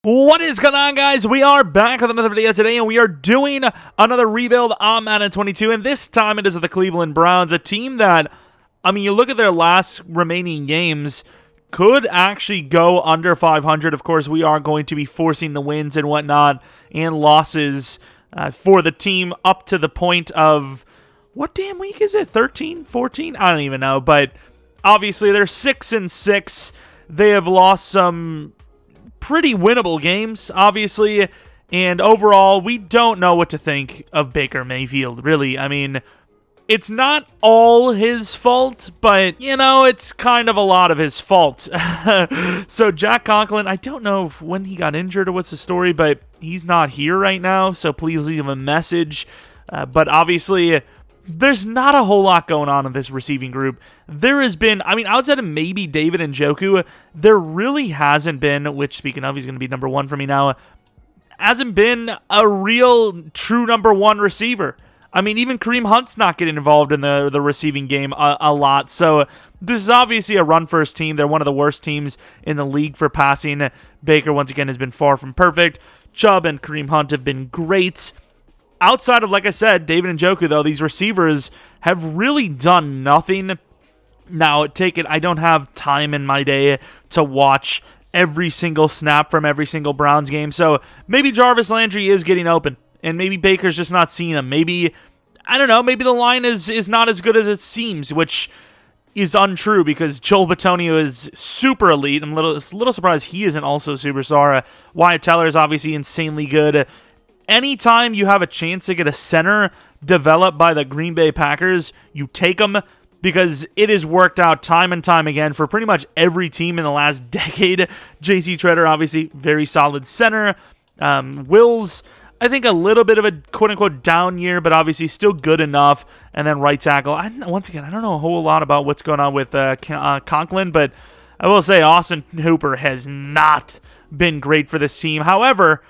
What is going on, guys? We are back with another video today, and we are doing another rebuild on Madden 22, and this time it is the Cleveland Browns, a team that, you look at their last remaining games, could actually go under 500. Of course, we are going to be forcing the wins and whatnot, and losses for the team up to the point of, what damn week is it? 13? 14? I don't even know, but obviously they're 6-6. They have lost some pretty winnable games, obviously, and overall, we don't know what to think of Baker Mayfield, really. It's not all his fault, but, it's kind of a lot of his fault. So, Jack Conklin, I don't know when he got injured or what's the story, but he's not here right now, so please leave him a message. But obviously, there's not a whole lot going on in this receiving group. There has been, outside of maybe David Njoku, there really hasn't been, which, speaking of, he's going to be number one for me now, hasn't been a real true number one receiver. Even Kareem Hunt's not getting involved in the receiving game a lot. So this is obviously a run-first team. They're one of the worst teams in the league for passing. Baker, once again, has been far from perfect. Chubb and Kareem Hunt have been great. Outside of, like I said, David Njoku, though, these receivers have really done nothing. Now, I don't have time in my day to watch every single snap from every single Browns game, so maybe Jarvis Landry is getting open, and maybe Baker's just not seeing him. Maybe, I don't know, maybe the line is not as good as it seems, which is untrue because Joel Bitonio is super elite. I'm a little surprised he isn't also superstar. Wyatt Teller is obviously insanely good. Anytime you have a chance to get a center developed by the Green Bay Packers, you take them because it has worked out time and time again for pretty much every team in the last decade. J.C. Treader, obviously, very solid center. Wills, I think a little bit of a quote-unquote down year, but obviously still good enough. And then right tackle. Once again, I don't know a whole lot about what's going on with Conklin, but I will say Austin Hooper has not been great for this team. However,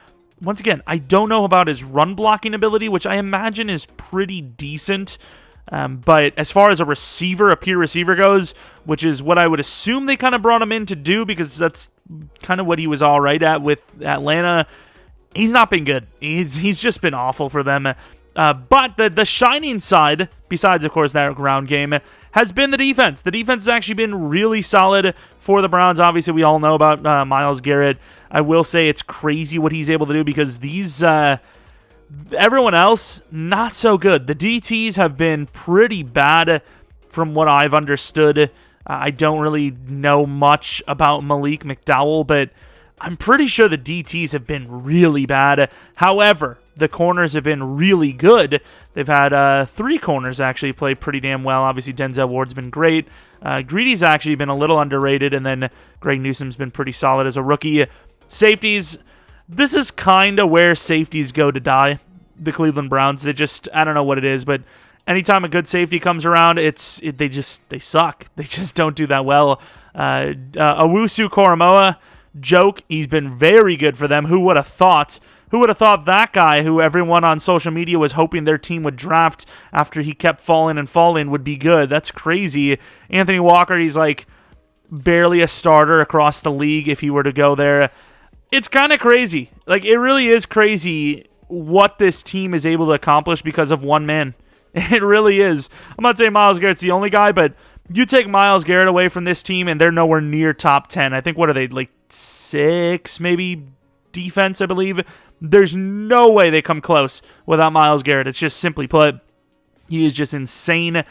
once again, I don't know about his run blocking ability, which I imagine is pretty decent. But as far as a pure receiver goes, which is what I would assume they kind of brought him in to do because that's kind of what he was all right at with Atlanta, he's not been good. He's just been awful for them. But the shining side, besides, of course, that ground game, has been the defense. The defense has actually been really solid for the Browns. Obviously, we all know about Myles Garrett. I will say it's crazy what he's able to do because everyone else, not so good. The DTs have been pretty bad from what I've understood. I don't really know much about Malik McDowell, but I'm pretty sure the DTs have been really bad. However, the corners have been really good. They've had 3 corners actually play pretty damn well. Obviously, Denzel Ward's been great. Greedy's actually been a little underrated, and then Greg Newsome's been pretty solid as a rookie. Safeties, this is kind of where safeties go to die. The Cleveland Browns, I don't know what it is, but anytime a good safety comes around, they suck. They just don't do that well. Owusu Koromoa, joke. He's been very good for them. Who would have thought? Who would have thought that guy, who everyone on social media was hoping their team would draft after he kept falling and falling, would be good? That's crazy. Anthony Walker, he's like barely a starter across the league if he were to go there. It's kind of crazy. It really is crazy what this team is able to accomplish because of one man. It really is. I'm not saying Myles Garrett's the only guy, but you take Myles Garrett away from this team, and they're nowhere near top 10. I think, what are they, 6 maybe defense, I believe? There's no way they come close without Myles Garrett. It's just simply put, he is just insane,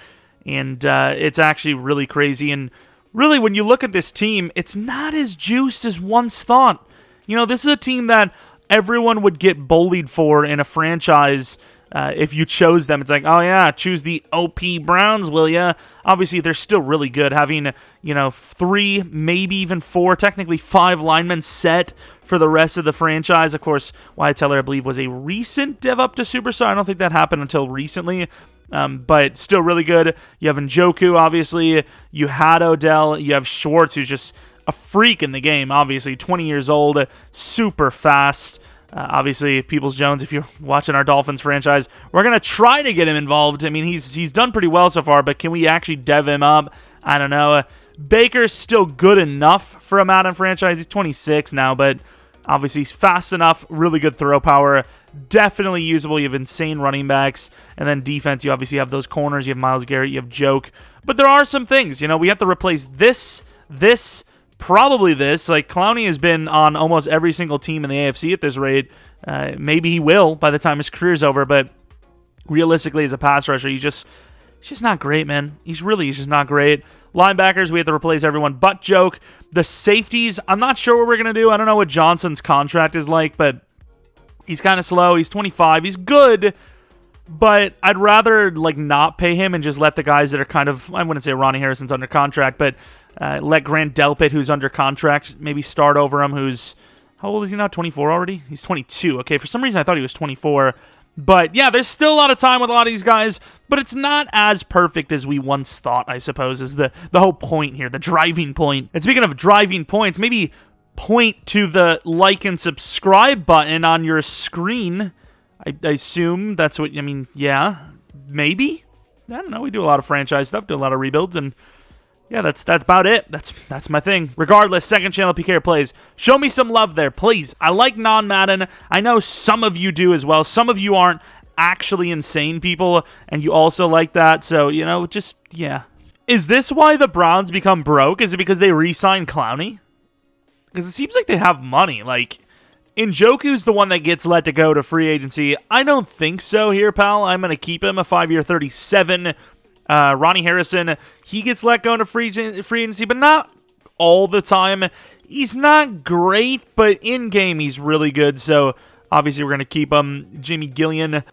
and it's actually really crazy. And really, when you look at this team, it's not as juiced as once thought. This is a team that everyone would get bullied for in a franchise if you chose them. It's like, oh yeah, choose the OP Browns, will ya? Obviously, they're still really good, having 3, maybe even 4, technically 5 linemen set for the rest of the franchise. Of course, Wyatt Teller, I believe, was a recent dev up to superstar. I don't think that happened until recently, but still really good. You have Njoku, obviously. You had Odell. You have Schwartz, who's just a freak in the game, obviously. 20 years old, super fast. Obviously, Peoples-Jones, if you're watching our Dolphins franchise, we're going to try to get him involved. He's done pretty well so far, but can we actually dev him up? I don't know. Baker's still good enough for a Madden franchise. He's 26 now, but Obviously, he's fast enough, really good throw power, definitely usable. You have insane running backs. And then defense, you obviously have those corners. You have Myles Garrett, you have Joke. But there are some things, we have to replace this, probably this. Like, Clowney has been on almost every single team in the AFC at this rate. Maybe he will by the time his career's over, but realistically, as a pass rusher, he's just not great, man. He's just not great. Linebackers, we have to replace everyone but Joke. The safeties, I'm not sure what we're going to do. I don't know what Johnson's contract is like, but he's kind of slow. He's 25. He's good, but I'd rather not pay him and just let the guys that are kind of, I wouldn't say Ronnie Harrison's under contract, but let Grant Delpit, who's under contract, maybe start over him, who's, how old is he now, 24 already? He's 22. Okay, for some reason I thought he was 24. But yeah, there's still a lot of time with a lot of these guys, but it's not as perfect as we once thought, I suppose, is the whole point here, the driving point. And speaking of driving points, maybe point to the like and subscribe button on your screen. I assume that's what, yeah, maybe? I don't know, we do a lot of franchise stuff, do a lot of rebuilds, and yeah, that's about it. That's my thing. Regardless, second channel PK plays. Show me some love there, please. I like non-Madden. I know some of you do as well. Some of you aren't actually insane people, and you also like that. So, just, yeah. Is this why the Browns become broke? Is it because they re-signed Clowney? Because it seems like they have money. Like, Njoku's the one that gets let to go to free agency. I don't think so here, pal. I'm going to keep him a 5-year $37. Ronnie Harrison, he gets let go into free agency, but not all the time. He's not great, but in-game he's really good, so obviously we're going to keep him. Jimmy Gillen,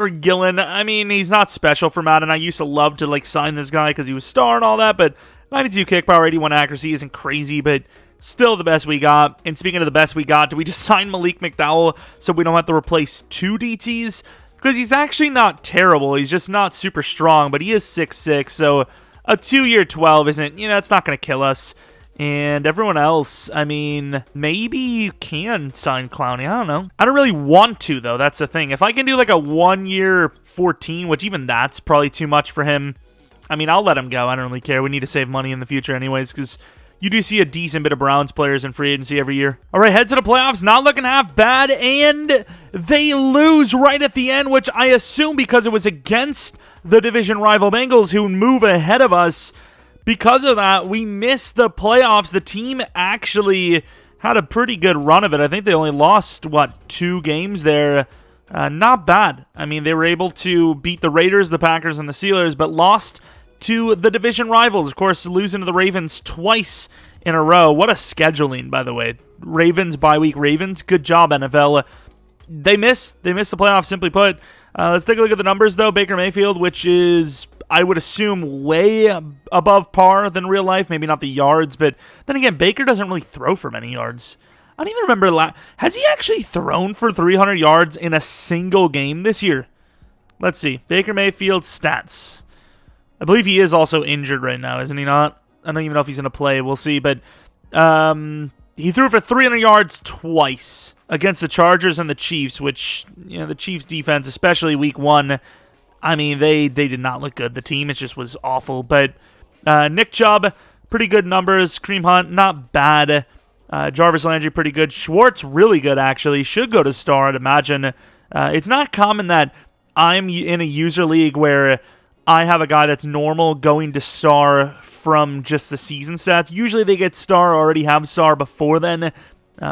he's not special for Madden. I used to love to sign this guy because he was star and all that, but 92 kick power, 81 accuracy isn't crazy, but still the best we got. And speaking of the best we got, do we just sign Malik McDowell so we don't have to replace 2 DTs? Because he's actually not terrible. He's just not super strong, but he is 6'6", so a 2-year 12 isn't, it's not going to kill us. And everyone else, maybe you can sign Clowney. I don't know. I don't really want to, though. That's the thing. If I can do a 1-year 14, which even that's probably too much for him, I'll let him go. I don't really care. We need to save money in the future anyways, because you do see a decent bit of Browns players in free agency every year. All right, head to the playoffs. Not looking half bad, and they lose right at the end, which I assume because it was against the division rival Bengals, who move ahead of us. Because of that, we missed the playoffs. The team actually had a pretty good run of it. I think they only lost, 2 games there. Not bad. They were able to beat the Raiders, the Packers, and the Steelers, but lost to the division rivals. Of course, losing to the Ravens twice in a row. What a scheduling, by the way. Ravens, bye week Ravens. Good job, NFL. They missed the playoffs, simply put. Let's take a look at the numbers, though. Baker Mayfield, which is, I would assume, way above par than real life. Maybe not the yards, but then again, Baker doesn't really throw for many yards. I don't even remember. Has he actually thrown for 300 yards in a single game this year? Let's see. Baker Mayfield stats. I believe he is also injured right now, isn't he not? I don't even know if he's going to play. We'll see. But he threw for 300 yards twice against the Chargers and the Chiefs, which, the Chiefs defense, especially week 1, they did not look good. The team, it just was awful. But Nick Chubb, pretty good numbers. Kareem Hunt, not bad. Jarvis Landry, pretty good. Schwartz, really good, actually. Should go to star, I'd imagine. It's not common that I'm in a user league where I have a guy that's normal going to star from just the season stats. Usually they get star or already have star before then.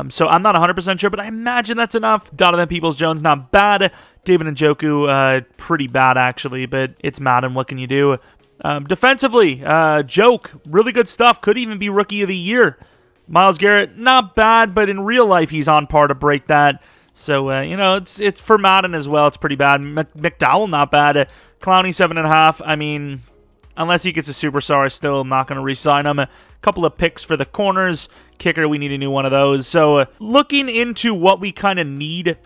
So I'm not 100% sure, but I imagine that's enough. Donovan Peoples-Jones, not bad. David Njoku, pretty bad, actually, but it's Madden. What can you do? Defensively, Joke, really good stuff. Could even be Rookie of the Year. Myles Garrett, not bad, but in real life, he's on par to break that. So, it's for Madden as well. It's pretty bad. McDowell, not bad. Clowney, 7.5. Unless he gets a superstar, I still am not going to re-sign him. A couple of picks for the corners. Kicker, we need a new one of those. So, looking into what we kind of need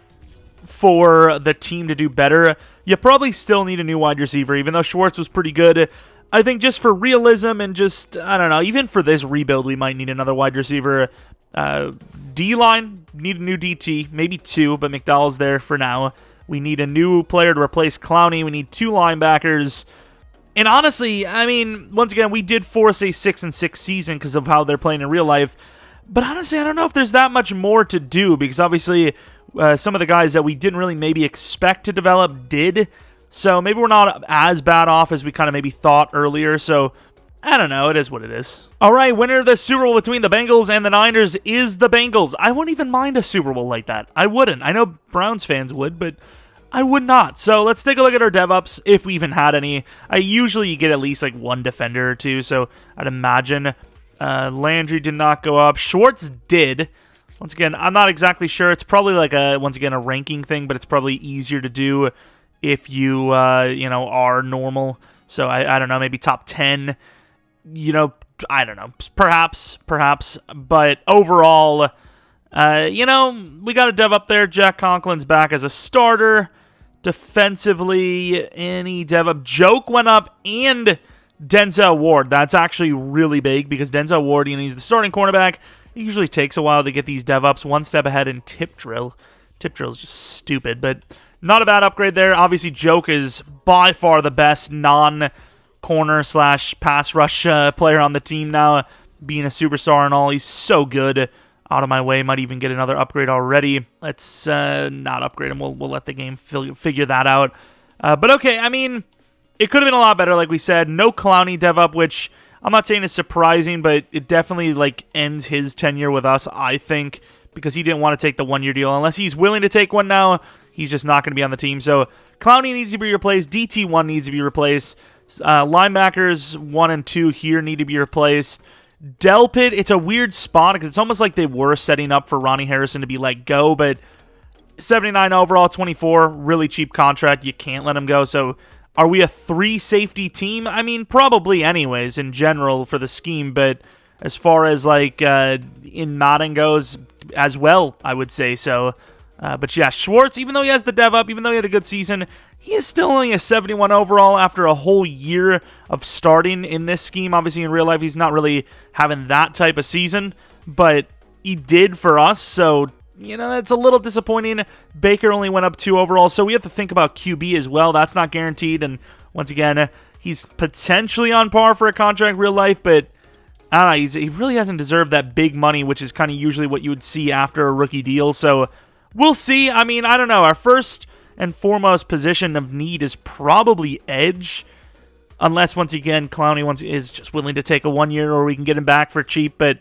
for the team to do better, you probably still need a new wide receiver, even though Schwartz was pretty good. I think just for realism and just, I don't know, even for this rebuild, we might need another wide receiver. D-line, need a new DT, maybe 2, but McDowell's there for now. We need a new player to replace Clowney. We need 2 linebackers. And honestly, once again, we did force a 6-6 season because of how they're playing in real life. But honestly, I don't know if there's that much more to do, because obviously some of the guys that we didn't really maybe expect to develop did. So maybe we're not as bad off as we kind of maybe thought earlier. So I don't know. It is what it is. All right, winner of the Super Bowl between the Bengals and the Niners is the Bengals. I wouldn't even mind a Super Bowl like that. I wouldn't. I know Browns fans would, but I would not. So let's take a look at our dev-ups, if we even had any. I usually get at least like one defender or two, so I'd imagine Landry did not go up. Schwartz did. Once again, I'm not exactly sure. It's probably like once again, a ranking thing, but it's probably easier to do if you, are normal. So I don't know, maybe top 10, I don't know, perhaps. But overall, we got a dev up there. Jack Conklin's back as a starter. Defensively, any dev up. Joke went up, and Denzel Ward. That's actually really big, because Denzel Ward, he's the starting cornerback. It usually takes a while to get these dev ups. One step ahead in Tip Drill. Tip Drill is just stupid, but not a bad upgrade there. Obviously, Joke is by far the best non-corner / pass rush player on the team now, being a superstar and all. He's so good. Out of my way, might even get another upgrade already. Let's not upgrade him. We'll let the game figure that out. But okay, I mean, it could have been a lot better, like we said. No Clowney dev up, which I'm not saying is surprising, but it definitely ends his tenure with us, I think, because he didn't want to take the 1-year deal. Unless he's willing to take one now, he's just not going to be on the team. So Clowney needs to be replaced. DT1 needs to be replaced. Linebackers 1 and 2 here need to be replaced. Delpit, it's a weird spot because it's almost like they were setting up for Ronnie Harrison to be let go, but 79 overall, 24, really cheap contract. You can't let him go. So are we a 3-safety team? I mean, probably anyways in general for the scheme, but as far as in Madden goes as well, I would say so. But yeah, Schwartz, even though he has the dev up, even though he had a good season, he is still only a 71 overall after a whole year of starting in this scheme. Obviously, in real life, he's not really having that type of season, but he did for us, so, that's a little disappointing. Baker only went up 2 overall, so we have to think about QB as well. That's not guaranteed, and once again, he's potentially on par for a contract real life, but I don't know, he really hasn't deserved that big money, which is kind of usually what you would see after a rookie deal, so we'll see. I mean, I don't know. Our first and foremost position of need is probably edge, unless, once again, Clowney is just willing to take a 1-year, or we can get him back for cheap, but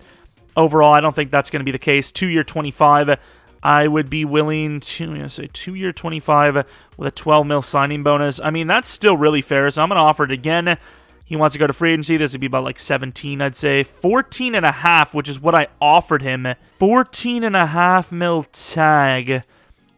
overall, I don't think that's going to be the case. 2-year 25, I would be willing to say 2-year 25 with a 12 mil signing bonus. I mean, that's still really fair, so I'm going to offer it again. He wants to go to free agency. This would be about 17, I'd say. 14.5, which is what I offered him. 14.5 mil tag.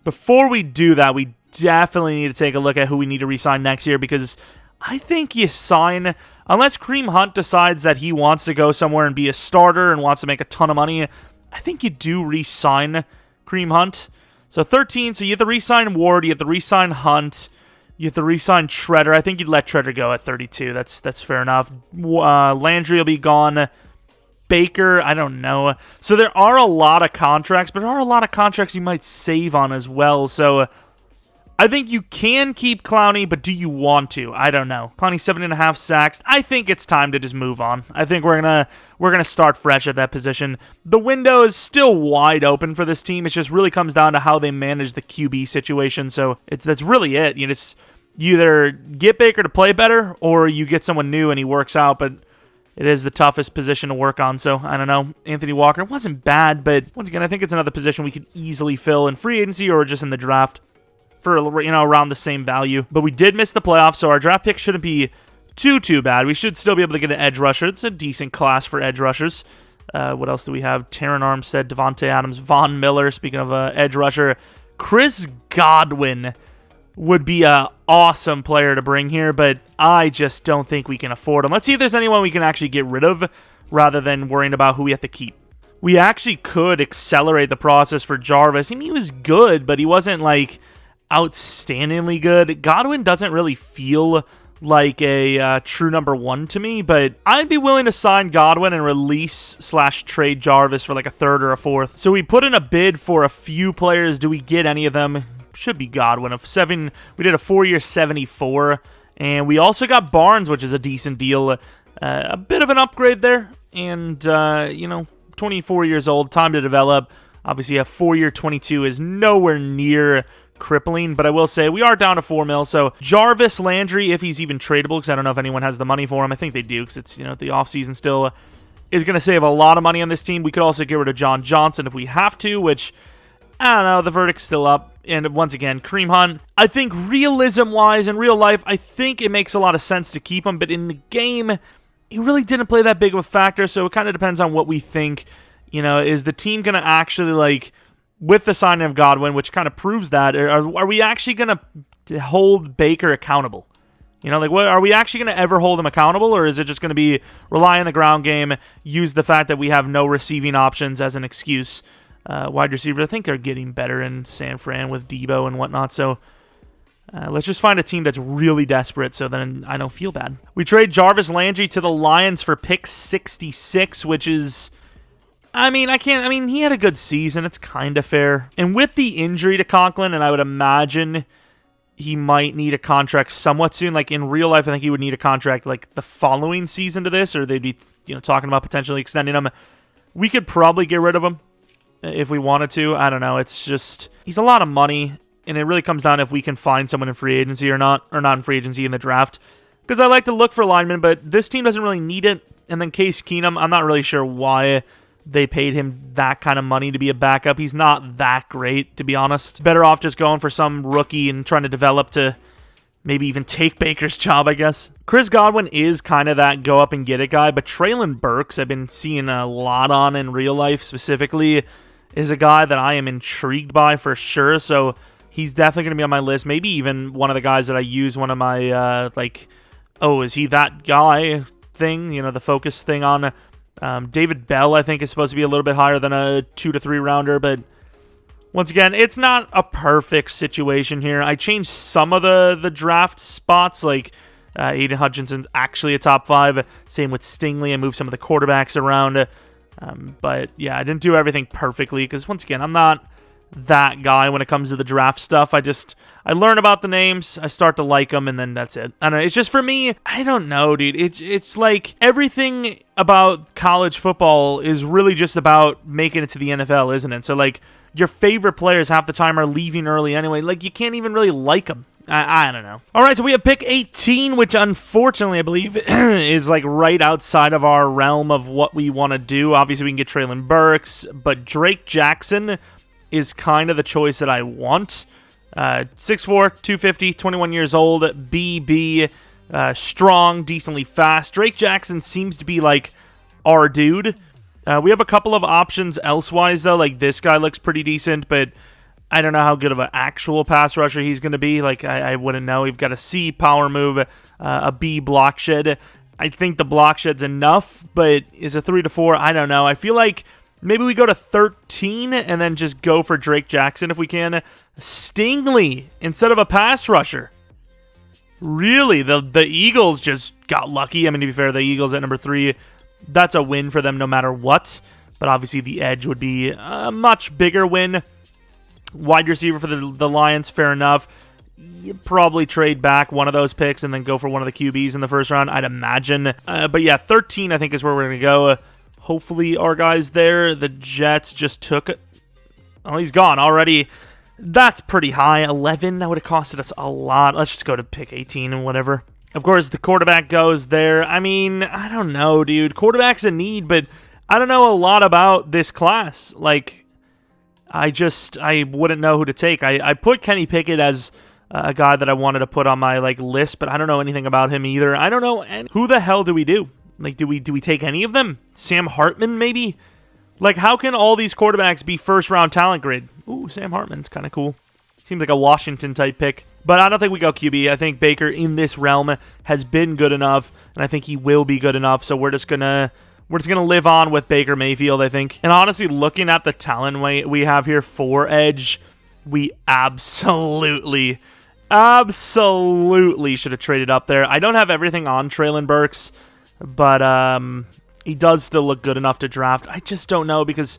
Before we do that, we definitely need to take a look at who we need to re-sign next year, because I think you sign, unless Kareem Hunt decides that he wants to go somewhere and be a starter and wants to make a ton of money, I think you do re-sign Kareem Hunt. So 13, so you have to re-sign Ward, you have to re-sign Hunt, you have to re-sign Treader. I think you'd let Treader go at 32. That's fair enough. Landry will be gone. Baker, I don't know. So there are a lot of contracts, but there are a lot of contracts you might save on as well. So I think you can keep Clowney, but do you want to? I don't know. Clowney 7.5 sacks. I think it's time to just move on. I think we're gonna start fresh at that position. The window is still wide open for this team. It just really comes down to how they manage the QB situation. So that's really it. You either get Baker to play better, or you get someone new and he works out. But it is the toughest position to work on. So I don't know. Anthony Walker wasn't bad, but once again, I think it's another position we could easily fill in free agency or just in the draft for around the same value. But we did miss the playoffs, so our draft pick shouldn't be too bad. We should still be able to get an edge rusher. It's a decent class for edge rushers. What else do we have? Taron Armstead, Devontae Adams, Von Miller. Speaking of edge rusher, Chris Godwin would be an awesome player to bring here, but I just don't think we can afford him. Let's see if there's anyone we can actually get rid of rather than worrying about who we have to keep. We actually could accelerate the process for Jarvis. I mean, he was good, but he wasn't outstandingly good. Godwin doesn't really feel like a true number 1 to me, but I'd be willing to sign Godwin and release/trade Jarvis for a 3rd or a 4th. So we put in a bid for a few players. Do we get any of them? Should be Godwin. We did a 4-year 74, and we also got Barnes, which is a decent deal. A bit of an upgrade there, and 24 years old, time to develop. Obviously, a 4-year 22 is nowhere near crippling, but I will say we are down to 4 mil. So Jarvis Landry, if he's even tradable, because I don't know if anyone has the money for him. I think they do, because it's, the offseason still is going to save a lot of money on this team. We could also get rid of John Johnson if we have to, which, I don't know, the verdict's still up. And once again, Kareem Hunt, I think realism-wise, in real life, I think it makes a lot of sense to keep him, but in the game, he really didn't play that big of a factor, so it kind of depends on what we think. Is the team going to actually, with the signing of Godwin, which kind of proves that, are we actually going to hold Baker accountable? What are we actually going to ever hold him accountable, or is it just going to be rely on the ground game, use the fact that we have no receiving options as an excuse? Wide receivers, I think, are getting better in San Fran with Debo and whatnot, so let's just find a team that's really desperate so then I don't feel bad. We trade Jarvis Landry to the Lions for pick 66, which is... he had a good season. It's kind of fair. And with the injury to Conklin, and I would imagine he might need a contract somewhat soon. In real life, I think he would need a contract, the following season to this, or they'd be, talking about potentially extending him. We could probably get rid of him if we wanted to. I don't know. It's just, he's a lot of money, and it really comes down to if we can find someone in free agency or not in free agency in the draft. Because I like to look for linemen, but this team doesn't really need it. And then Case Keenum, I'm not really sure why they paid him that kind of money to be a backup. He's not that great, to be honest. Better off just going for some rookie and trying to develop to maybe even take Baker's job, I guess. Chris Godwin is kind of that go-up-and-get-it guy, but Treylon Burks, I've been seeing a lot on in real life specifically, is a guy that I am intrigued by for sure, so he's definitely going to be on my list. Maybe even one of the guys that I use one of my, is he that guy thing, the focus thing on. David Bell, I think, is supposed to be a little bit higher than a 2 to 3 rounder, but once again, it's not a perfect situation here. I changed some of the draft spots, Aiden Hutchinson's actually a top 5. Same with Stingley. I moved some of the quarterbacks around, but yeah, I didn't do everything perfectly because once again, I'm not that guy when it comes to the draft stuff. I learn about the names, I start to like them, and then that's it. I don't know. It's just for me, I don't know, dude. It's like everything about college football is really just about making it to the NFL, isn't it? So your favorite players half the time are leaving early anyway. You can't even really like them. I don't know. All right, so we have pick 18, which unfortunately I believe is right outside of our realm of what we want to do. Obviously, we can get Treylon Burks, but Drake Jackson is kind of the choice that I want. 6'4", 250, 21 years old, BB, strong, decently fast. Drake Jackson seems to be our dude. We have a couple of options elsewise, though. This guy looks pretty decent, but I don't know how good of an actual pass rusher he's going to be. I wouldn't know. We've got a C power move, a B block shed. I think the block shed's enough, but is a 3 to 4? I don't know. I feel like maybe we go to 13 and then just go for Drake Jackson if we can. Stingley instead of a pass rusher. Really, the Eagles just got lucky. To be fair, the Eagles at number 3, that's a win for them no matter what. But obviously the edge would be a much bigger win. Wide receiver for the Lions, fair enough. You probably trade back one of those picks and then go for one of the QBs in the first round, I'd imagine. But yeah, 13 I think is where we're going to go. Hopefully our guys there. The Jets just took it. Oh, he's gone already. That's pretty high. 11, that would have costed us a lot. Let's just go to pick 18 and whatever. Of course, the quarterback goes there. I don't know, dude. Quarterback's a need, but I don't know a lot about this class. I wouldn't know who to take. I put Kenny Pickett as a guy that I wanted to put on my list, but I don't know anything about him either. I don't know who the hell do we do? Do we take any of them? Sam Hartman maybe? How can all these quarterbacks be first round talent grade? Ooh, Sam Hartman's kind of cool. Seems like a Washington type pick. But I don't think we go QB. I think Baker in this realm has been good enough, and I think he will be good enough. So we're just gonna live on with Baker Mayfield, I think. And honestly, looking at the talent we have here for edge, we absolutely should have traded up there. I don't have everything on Treylon Burks, but he does still look good enough to draft. I just don't know because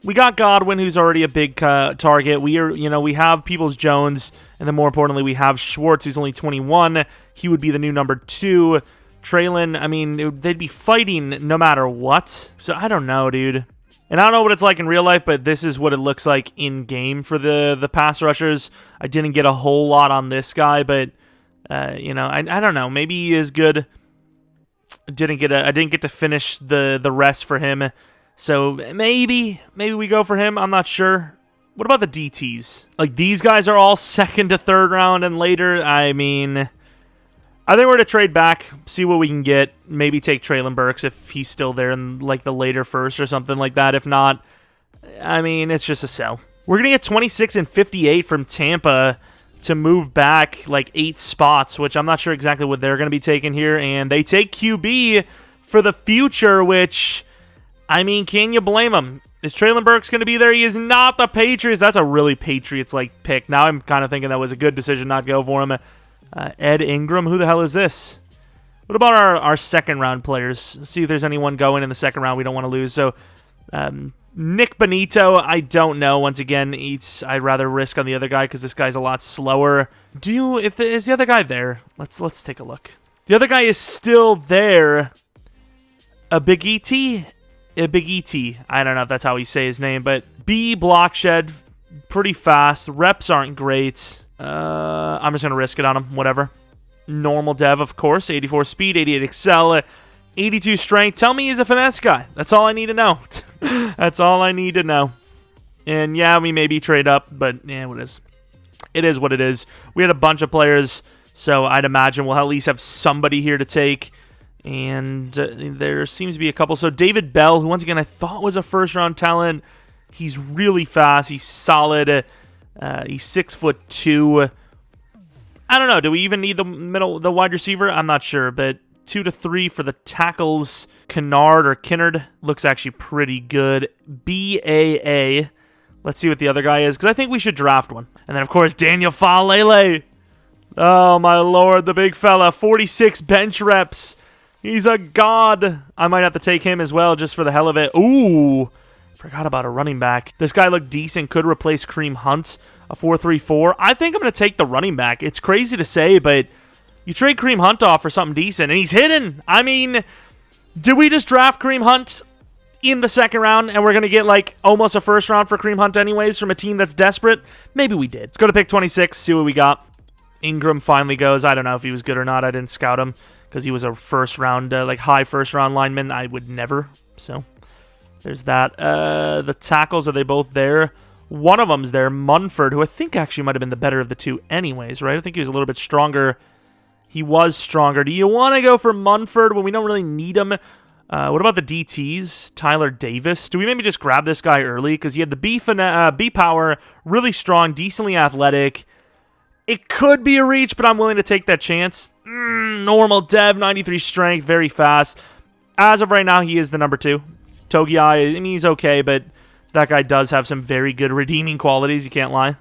we got Godwin, who's already a big target. We have Peoples-Jones, and then more importantly, we have Schwartz, who's only 21. He would be the new number 2. Treylon, they'd be fighting no matter what. So I don't know, dude. And I don't know what it's like in real life, but this is what it looks like in game for the pass rushers. I didn't get a whole lot on this guy, but you know, I don't know. Maybe he is good. I didn't get to finish the rest for him, so maybe we go for him. I'm not sure. What about the DTs? Like, these guys are all second to third round and later. I mean, I think we're going to trade back, see what we can get. Maybe take Traylon Burks if he's still there in, like, the later first or something like that. If not, I mean, it's just a sell. We're going to get 26 and 58 from Tampa to move back, like, 8 spots, which I'm not sure exactly what they're going to be taking here. And they take QB for the future, which, I mean, can you blame them? Is Traylon Burks going to be there? He is not. The Patriots. That's a really Patriots-like pick. Now I'm kind of thinking that was a good decision not to go for him. Ed Ingram. Who the hell is this? What about our second-round players? Let's see if there's anyone going in the second round we don't want to lose. So, Nick Benito, I don't know. Once again, I'd rather risk on the other guy because this guy's a lot slower. Is the other guy there? Let's take a look. The other guy is still there. A Big E.T.? Big E.T. I don't know if that's how you say his name, but B Blockshed, pretty fast. Reps aren't great. I'm just going to risk it on him. Whatever. Normal dev, of course. 84 speed, 88 excel, 82 strength. Tell me he's a finesse guy. That's all I need to know. That's all I need to know. And yeah, we maybe trade up, but yeah, it is what it is. We had a bunch of players, so I'd imagine we'll at least have somebody here to take. And there seems to be a couple. So David Bell, who once again I thought was a first-round talent. He's really fast. He's solid. He's 6'2". I don't know. Do we even need the wide receiver? I'm not sure. But 2 to 3 for the tackles. Kinnard looks actually pretty good. BAA. Let's see what the other guy is, because I think we should draft one. And then, of course, Daniel Falele. Oh, my Lord, the big fella. 46 bench reps. He's a god. I might have to take him as well just for the hell of it. Ooh, forgot about a running back. This guy looked decent. Could replace Kareem Hunt, a 4.34. I think I'm going to take the running back. It's crazy to say, but you trade Kareem Hunt off for something decent, and he's hidden. I mean, did we just draft Kareem Hunt in the second round, and we're going to get, like, almost a first round for Kareem Hunt anyways from a team that's desperate? Maybe we did. Let's go to pick 26, see what we got. Ingram finally goes. I don't know if he was good or not. I didn't scout him, because he was a first-round, like, high first-round lineman. I would never. So, there's that. The tackles, are they both there? One of them's there, Munford, who I think actually might have been the better of the two anyways, right? I think he was a little bit stronger. He was stronger. Do you want to go for Munford when we don't really need him? What about the DTs? Tyler Davis. Do we maybe just grab this guy early? Because he had the B power, really strong, decently athletic. It could be a reach, but I'm willing to take that chance. Normal dev, 93 strength, very fast. As of right now, he is the number 2. Togiai, I mean, he's okay, but that guy does have some very good redeeming qualities. You can't lie.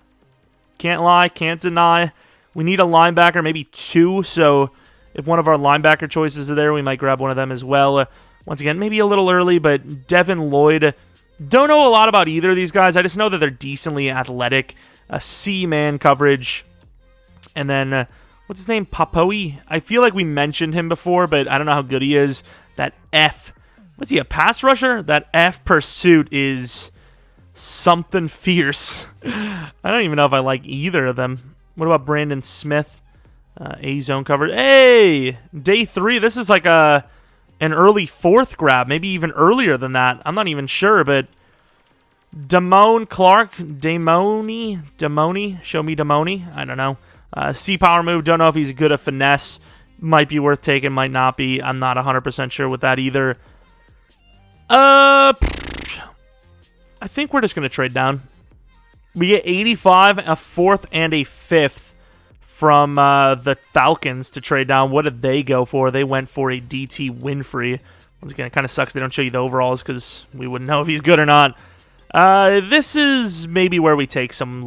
Can't lie, can't deny. We need a linebacker, maybe 2, so if one of our linebacker choices are there, we might grab one of them as well. Once again, maybe a little early, but Devin Lloyd. Don't know a lot about either of these guys. I just know that they're decently athletic. A C-man coverage. And then, what's his name? Papoi? I feel like we mentioned him before, but I don't know how good he is. That F. What's he, a pass rusher? That F pursuit is something fierce. I don't even know if I like either of them. What about Brandon Smith? A-zone coverage. Hey! Day 3. This is like an early 4th grab. Maybe even earlier than that. I'm not even sure, but Damone Clark. Damoni? Show me Damoni? I don't know. C-power move. Don't know if he's good at finesse. Might be worth taking, might not be. I'm not 100% sure with that either. I think we're just going to trade down. We get 85, a 4th, and a 5th from the Falcons to trade down. What did they go for? They went for a DT Winfrey. Once again, it kind of sucks they don't show you the overalls because we wouldn't know if he's good or not. This is maybe where we take some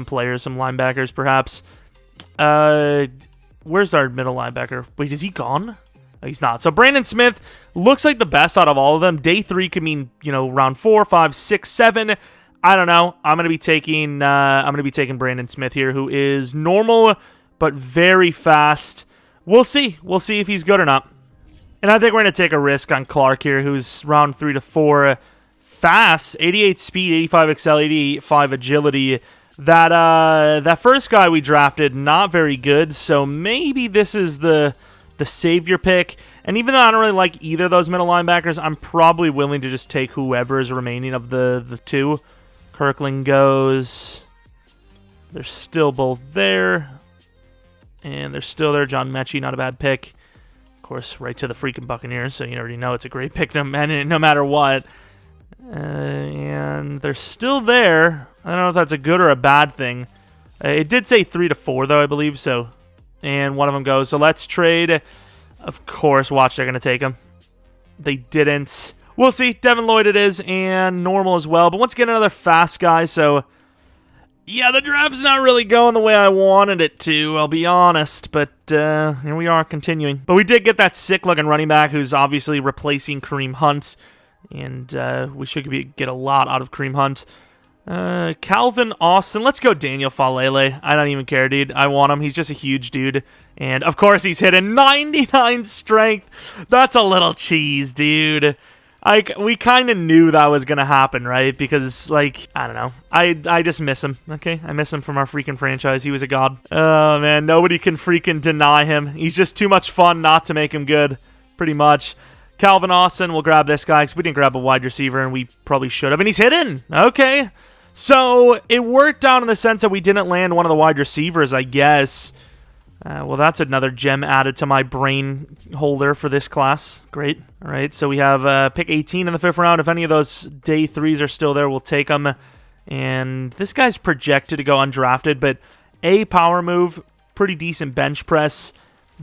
players, some linebackers, perhaps. Where's our middle linebacker? Wait, is he gone? No, he's not. So Brandon Smith looks like the best out of all of them. Day 3 could mean, round 4, 5, 6, 7. I don't know. I'm gonna be taking Brandon Smith here, who is normal but very fast. We'll see. We'll see if he's good or not. And I think we're gonna take a risk on Clark here, who's round 3 to 4. fast, 88 speed, 85 excel, 85 agility. That first guy we drafted, not very good, so maybe this is the savior pick. And even though I don't really like either of those middle linebackers, I'm probably willing to just take whoever is remaining of the two. Kirkland goes. They're still both there. And they're still there. John Mechie, not a bad pick. Of course, right to the freaking Buccaneers, so you already know it's a great pick no matter what. And they're still there. I don't know if that's a good or a bad thing. It did say 3 to 4, though, I believe, so. And one of them goes. So let's trade. Of course, watch, they're going to take him. They didn't. We'll see. Devin Lloyd it is, and normal as well. But once again, another fast guy, so... Yeah, the draft's not really going the way I wanted it to, I'll be honest, but here we are continuing. But we did get that sick-looking running back who's obviously replacing Kareem Hunt, and we should get a lot out of Kareem Hunt. Calvin Austin, let's go Daniel Falele. I don't even care, dude. I want him. He's just a huge dude, and of course he's hitting 99 strength. That's a little cheese, dude. We kind of knew that was going to happen, right? Because, like, I don't know. I just miss him, okay? I miss him from our freaking franchise. He was a god. Oh, man, nobody can freaking deny him. He's just too much fun not to make him good, pretty much. Calvin Austin, we'll grab this guy because we didn't grab a wide receiver, and we probably should have. And he's hidden. Okay. So, it worked out in the sense that we didn't land one of the wide receivers, I guess. Well, that's another gem added to my brain holder for this class. Great. All right, so we have pick 18 in the 5th round. If any of those day 3s are still there, we'll take them. And this guy's projected to go undrafted, but a power move, pretty decent bench press.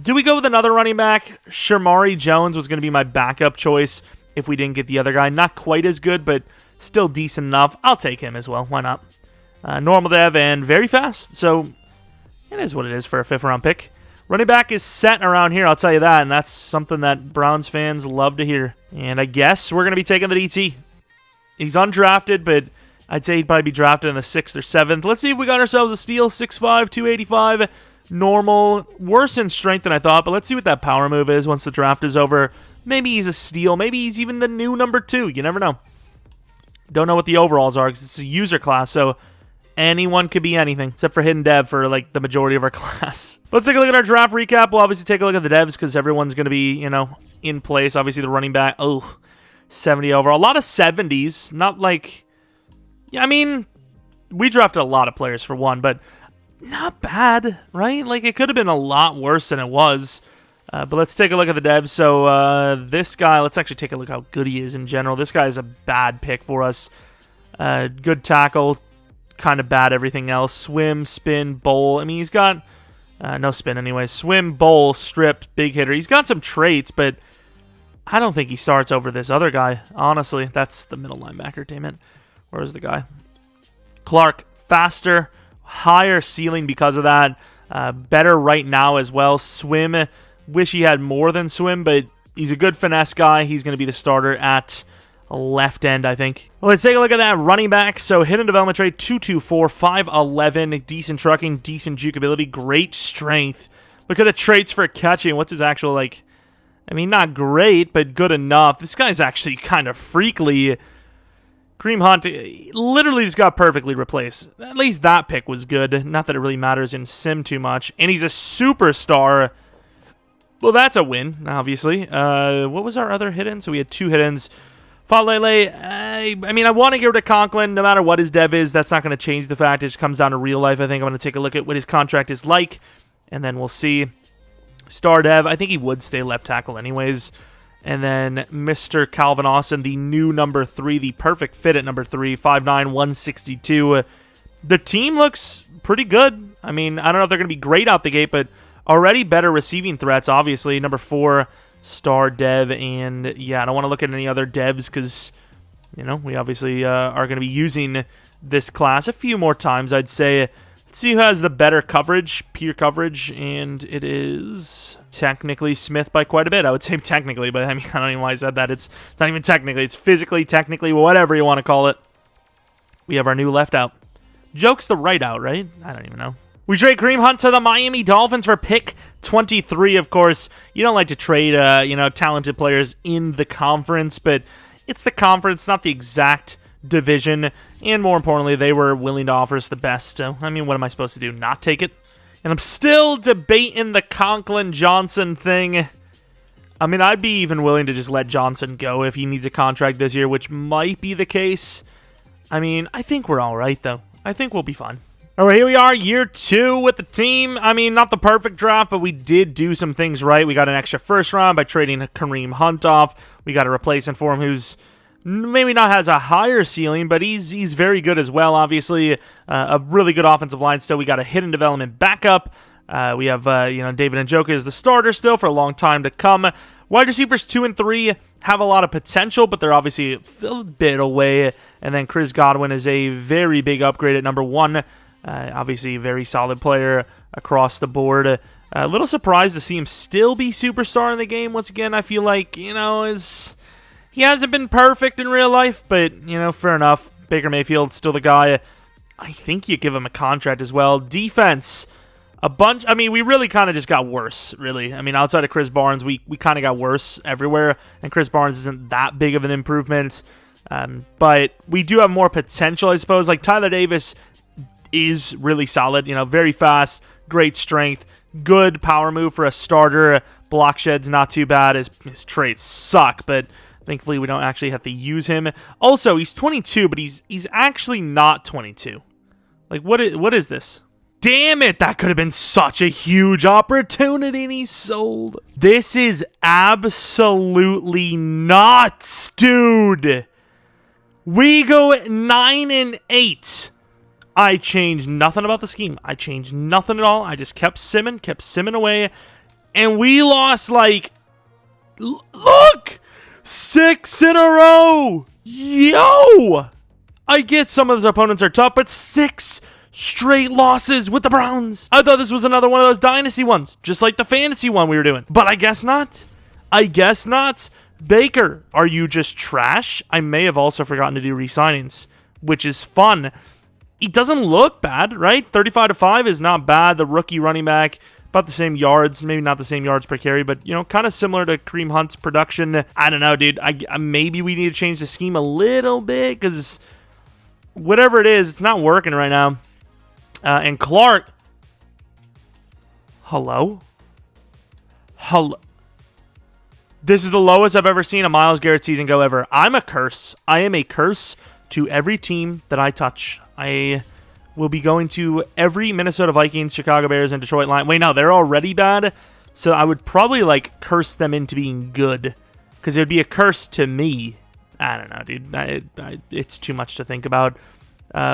Do we go with another running back? Shamari Jones was going to be my backup choice if we didn't get the other guy. Not quite as good, but still decent enough. I'll take him as well. Why not? Normal dev and very fast, so... It is what it is for a 5th round pick. Running back is set around here, I'll tell you that, and that's something that Browns fans love to hear. And I guess we're going to be taking the DT. He's undrafted, but I'd say he'd probably be drafted in the 6th or 7th. Let's see if we got ourselves a steal. 6'5", 285, normal. Worse in strength than I thought, but let's see what that power move is once the draft is over. Maybe he's a steal. Maybe he's even the new number 2. You never know. Don't know what the overalls are because it's a user class, so... Anyone could be anything, except for hidden dev for, like, the majority of our class. Let's take a look at our draft recap. We'll obviously take a look at the devs because everyone's going to be, you know, in place. Obviously, the running back, 70 overall. A lot of 70s. Not like... Yeah, I mean, we drafted a lot of players for one, but not bad, right? Like, it could have been a lot worse than it was. But let's take a look at the devs. So, this guy, let's actually take a look how good he is in general. This guy is a bad pick for us. Good tackle. Kind of bad everything else. Swim, spin, bowl. I mean, he's got... no spin anyway. Swim, bowl, strip, big hitter. He's got some traits, but I don't think he starts over this other guy. Honestly, that's the middle linebacker, damn it. Where's the guy? Clark, faster, higher ceiling because of that. Better right now as well. Swim, wish he had more than swim, but he's a good finesse guy. He's going to be the starter at... left end, I think. Well, let's take a look at that running back. So, hidden development trait, 224, 5'11", decent trucking, decent juke ability, great strength. Look at the traits for catching. What's his actual, like... I mean, not great, but good enough. This guy's actually kind of freakly. Kareem Hunt literally just got perfectly replaced. At least that pick was good. Not that it really matters in Sim too much. And he's a superstar. Well, that's a win, obviously. What was our other hidden? So, we had 2 hiddens. Falele, I mean, I want to get rid of Conklin no matter what his dev is. That's not going to change the fact. It just comes down to real life. I think I'm going to take a look at what his contract is like, and then we'll see. Star dev, I think he would stay left tackle anyways. And then Mr. Calvin Austin, the new number 3, the perfect fit at number 3, 5'9", 162. The team looks pretty good. I mean, I don't know if they're going to be great out the gate, but already better receiving threats, obviously. Number 4... Star dev, and yeah, I don't want to look at any other devs because, you know, we obviously are going to be using this class a few more times, I'd say. Let's see who has the better coverage, peer coverage, and it is technically Smith by quite a bit. I would say technically, but I mean, I don't even know why I said that. It's not even technically. It's physically, technically, whatever you want to call it. We have our new left out. Joke's the right out, right? I don't even know. We trade Kareem Hunt to the Miami Dolphins for pick 23, of course. You don't like to trade, talented players in the conference, but it's the conference, not the exact division. And more importantly, they were willing to offer us the best. So, I mean, what am I supposed to do? Not take it? And I'm still debating the Conklin-Johnson thing. I mean, I'd be even willing to just let Johnson go if he needs a contract this year, which might be the case. I mean, I think we're all right, though. I think we'll be fine. All right, here we are, year 2 with the team. I mean, not the perfect draft, but we did do some things right. We got an extra first round by trading Kareem Hunt off. We got a replacement for him who's maybe not has a higher ceiling, but he's very good as well, obviously. A really good offensive line still. We got a hidden development backup. We have, David Njoku is the starter still for a long time to come. Wide receivers 2 and 3 have a lot of potential, but they're obviously a bit away. And then Chris Godwin is a very big upgrade at number 1. Obviously, a very solid player across the board. A little surprised to see him still be superstar in the game. Once again, I feel like, he hasn't been perfect in real life, but, fair enough. Baker Mayfield's still the guy. I think you give him a contract as well. Defense. We really kind of just got worse, really. I mean, outside of Chris Barnes, we kind of got worse everywhere, and Chris Barnes isn't that big of an improvement. But we do have more potential, I suppose. Like, Tyler Davis is really solid, very fast, great strength, good power move for a starter. Block shed's not too bad. His traits suck, but thankfully we don't actually have to use him. Also, he's 22, but he's actually not 22. Like, what is this? Damn it, that could have been such a huge opportunity, and he's sold. This is absolutely nuts, dude. We go 9-8. I changed nothing about the scheme. I changed nothing at all. I just kept simming away, and we lost, look! 6 in a row! Yo! I get some of those opponents are tough, but 6 straight losses with the Browns. I thought this was another one of those Dynasty ones, just like the fantasy one we were doing. But I guess not. Baker, are you just trash? I may have also forgotten to do re-signings, which is fun. He doesn't look bad, right? 35-5 is not bad. The rookie running back, about the same yards, maybe not the same yards per carry, but, kind of similar to Kareem Hunt's production. I don't know, dude. Maybe we need to change the scheme a little bit, because whatever it is, it's not working right now. And Clark. Hello? This is the lowest I've ever seen a Myles Garrett season go ever. I'm a curse. I am a curse to every team that I touch. I will be going to every Minnesota Vikings, Chicago Bears, and Detroit Lions. Wait, no, they're already bad. So I would probably, curse them into being good. Because it would be a curse to me. I don't know, dude. It's too much to think about.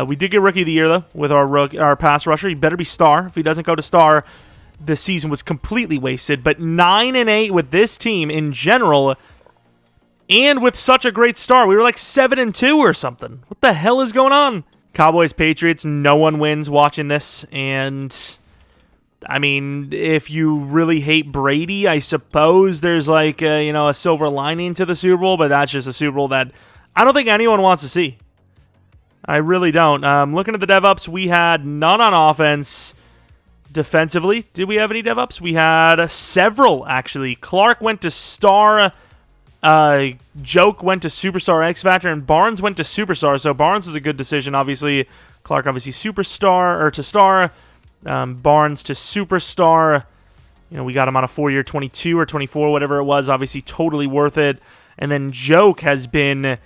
We did get Rookie of the Year, though, with our pass rusher. He better be star. If he doesn't go to star, the season was completely wasted. But 9-8 with this team in general, and with such a great start. We were 7-2 or something. What the hell is going on? Cowboys, Patriots, no one wins watching this. And, I mean, if you really hate Brady, I suppose there's a silver lining to the Super Bowl. But that's just a Super Bowl that I don't think anyone wants to see. I really don't. Looking at the dev-ups, we had none on offense. Defensively, did we have any dev-ups? We had several, actually. Clark went to star. Joke went to Superstar X Factor, and Barnes went to Superstar. So Barnes was a good decision, obviously. Clark, obviously, Superstar, or to star. Barnes to Superstar. We got him on a 4-year 22 or 24, whatever it was. Obviously, totally worth it. And then Joke has been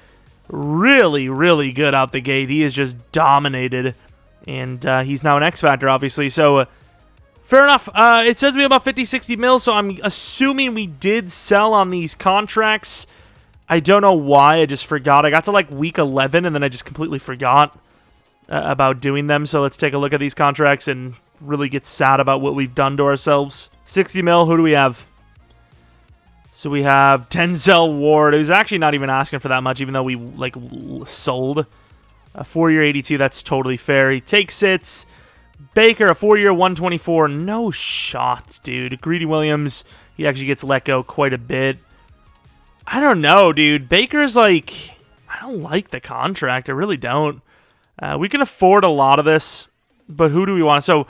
really, really good out the gate. He has just dominated. And he's now an X Factor, obviously. So, fair enough. It says we have about 50, 60 mil, so I'm assuming we did sell on these contracts. I don't know why. I just forgot. I got to week 11, and then I just completely forgot about doing them. So let's take a look at these contracts and really get sad about what we've done to ourselves. 60 mil, who do we have? So we have Denzel Ward, who's actually not even asking for that much, even though we, sold. A 4-year 82, that's totally fair. He takes it. Baker, a 4-year 124. No shot, dude. Greedy Williams, he actually gets let go quite a bit. I don't know, dude. Baker's I don't like the contract. I really don't. We can afford a lot of this, but who do we want? So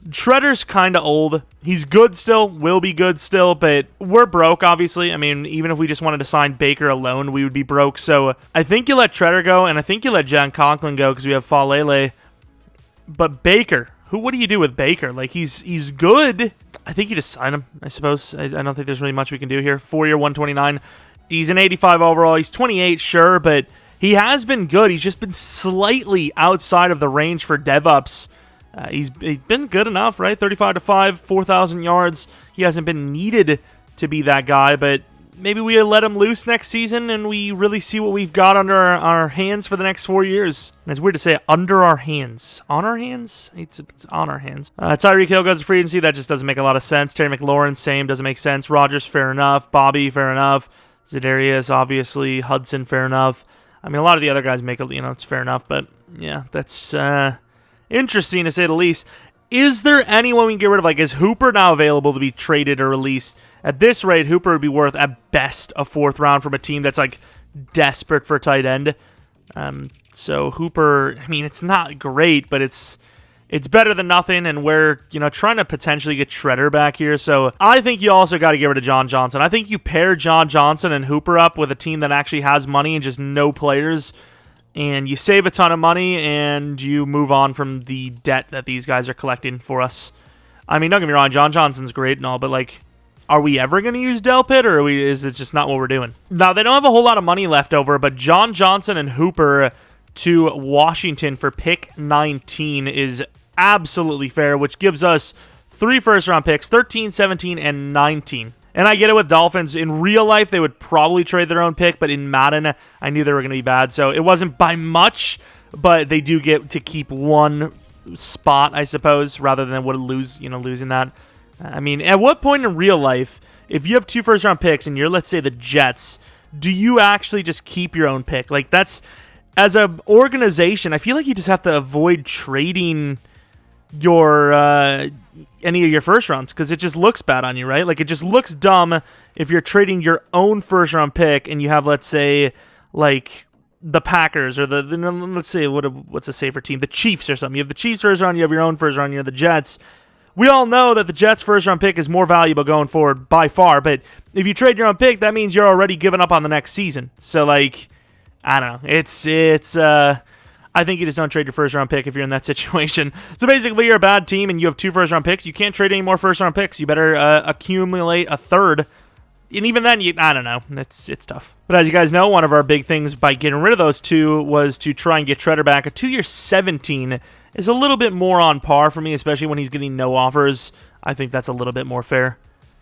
Shredder's kind of old. He's good still, will be good still, but we're broke, obviously. I mean, even if we just wanted to sign Baker alone, we would be broke. So I think you let Shredder go, and I think you let Jan Conklin go because we have Falele. But Baker, what do you do with Baker? Like, he's good. I think you just sign him, I suppose. I don't think there's really much we can do here. 4-year, 129. He's an 85 overall. He's 28, sure, but he has been good. He's just been slightly outside of the range for DevUps. He's been good enough, right? 35-5, 4,000 yards. He hasn't been needed to be that guy, but maybe we let him loose next season and we really see what we've got under our hands for the next 4 years. And it's weird to say under our hands. On our hands? It's on our hands. Tyreek Hill goes to free agency. That just doesn't make a lot of sense. Terry McLaurin, same. Doesn't make sense. Rodgers, fair enough. Bobby, fair enough. Za'Darius, obviously. Hudson, fair enough. I mean, a lot of the other guys make it, it's fair enough. But, yeah, that's interesting to say the least. Is there anyone we can get rid of? Like, is Hooper now available to be traded or released? At this rate, Hooper would be worth, at best, a 4th round from a team that's, like, desperate for a tight end. So, Hooper, I mean, it's not great, but it's better than nothing, and we're, trying to potentially get Shredder back here. So, I think you also got to get rid of John Johnson. I think you pair John Johnson and Hooper up with a team that actually has money and just no players, and you save a ton of money, and you move on from the debt that these guys are collecting for us. I mean, don't get me wrong, John Johnson's great and all, but, like, are we ever going to use Delpit, or is it just not what we're doing? Now, they don't have a whole lot of money left over, but John Johnson and Hooper to Washington for pick 19 is absolutely fair, which gives us 3 first-round picks, 13, 17, and 19. And I get it with Dolphins. In real life, they would probably trade their own pick, but in Madden, I knew they were going to be bad. So it wasn't by much, but they do get to keep one spot, I suppose, rather than losing that. I mean, at what point in real life, if you have 2 first-round picks and you're, let's say, the Jets, do you actually just keep your own pick? Like, that's, as an organization, I feel like you just have to avoid trading your any of your first rounds because it just looks bad on you, right? Like, it just looks dumb if you're trading your own first-round pick and you have, let's say, like, the Packers or let's say, what's a safer team? The Chiefs or something. You have the Chiefs first round, you have your own first round, you have the Jets. We all know that the Jets' first-round pick is more valuable going forward by far, but if you trade your own pick, that means you're already giving up on the next season. So, like, I don't know. I think you just don't trade your first-round pick if you're in that situation. So, basically, you're a bad team and you have 2 first-round picks. You can't trade any more first-round picks. You better accumulate a 3rd. And even then, I don't know. It's tough. But as you guys know, one of our big things by getting rid of those 2 was to try and get Shredder back. A 2-year 17 is a little bit more on par for me, especially when he's getting no offers. I think that's a little bit more fair.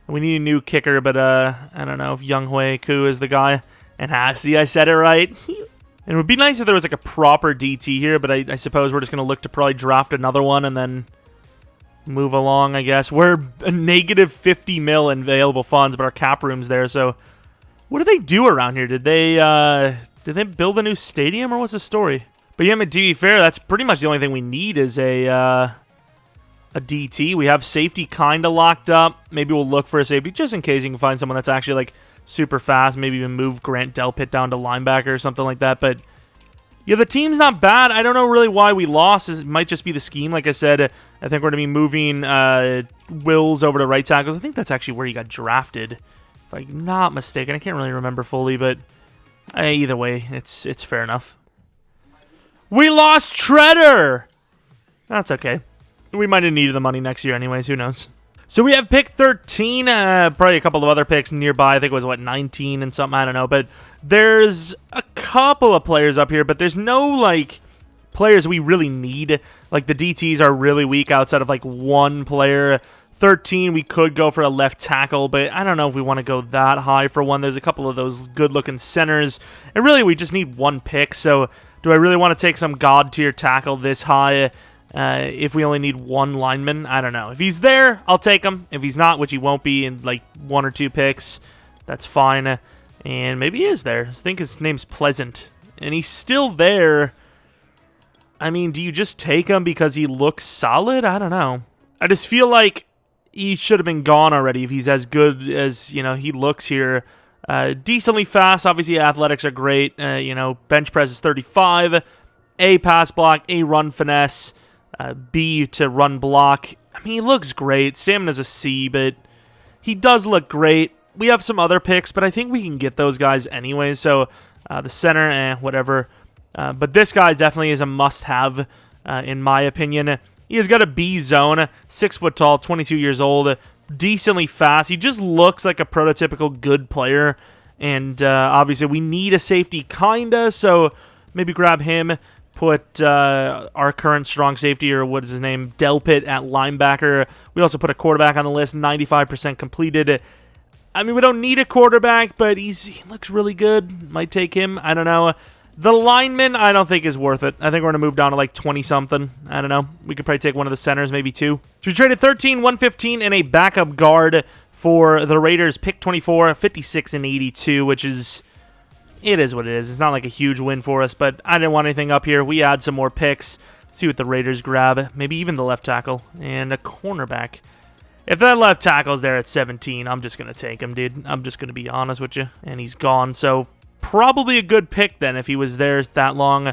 We need a new kicker, but I don't know if Younghoe Koo is the guy. And see, I said it right. And it would be nice if there was like a proper DT here, but I suppose we're just going to look to probably draft another one and then move along, I guess. We're a negative 50 mil in available funds, but our cap room's there. So what do they do around here? Did they build a new stadium, or what's the story? But yeah, to be fair, that's pretty much the only thing we need is a DT. We have safety kind of locked up. Maybe we'll look for a safety just in case you can find someone that's actually like super fast. Maybe even move Grant Delpit down to linebacker or something like that. But yeah, the team's not bad. I don't know really why we lost. It might just be the scheme. Like I said, I think we're going to be moving Wills over to right tackles. I think that's actually where he got drafted, if I'm not mistaken. I can't really remember fully, but either way, it's fair enough. We lost Shredder! That's okay. We might have needed the money next year anyways. Who knows? So we have pick 13. Probably a couple of other picks nearby. I think it was, 19 and something? I don't know. But there's a couple of players up here, but there's no, like, players we really need. Like, the DTs are really weak outside of, like, one player. 13, we could go for a left tackle, but I don't know if we want to go that high for one. There's a couple of those good-looking centers. And really, we just need one pick, so do I really want to take some god-tier tackle this high if we only need one lineman? I don't know. If he's there, I'll take him. If he's not, which he won't be in like 1 or 2 picks, that's fine. And maybe he is there. I think his name's Pleasant. And he's still there. I mean, do you just take him because he looks solid? I don't know. I just feel like he should have been gone already if he's as good as, he looks here. Decently fast. Obviously, athletics are great. Bench press is 35. A pass block. A run finesse. B to run block. I mean, he looks great. Stamina's a C, but he does look great. We have some other picks, but I think we can get those guys anyway. So the center, whatever. But this guy definitely is a must-have, in my opinion. He has got a B zone, 6 foot tall, 22 years old, decently fast. He just looks like a prototypical good player. And obviously we need a safety, kinda. So maybe grab him. Put our current strong safety, or what is his name, Delpit at linebacker. We also put a quarterback on the list, 95% completed. I mean, we don't need a quarterback, but he looks really good. Might take him. I don't know. The lineman, I don't think is worth it. I think we're going to move down to like 20-something. I don't know. We could probably take one of the centers, maybe 2. So we traded 13, 115, and a backup guard for the Raiders. Pick 24, 56, and 82, which is... It is what it is. It's not like a huge win for us, but I didn't want anything up here. We add some more picks. See what the Raiders grab. Maybe even the left tackle and a cornerback. If that left tackle's there at 17, I'm just going to take him, dude. I'm just going to be honest with you. And he's gone, so probably a good pick then if he was there that long.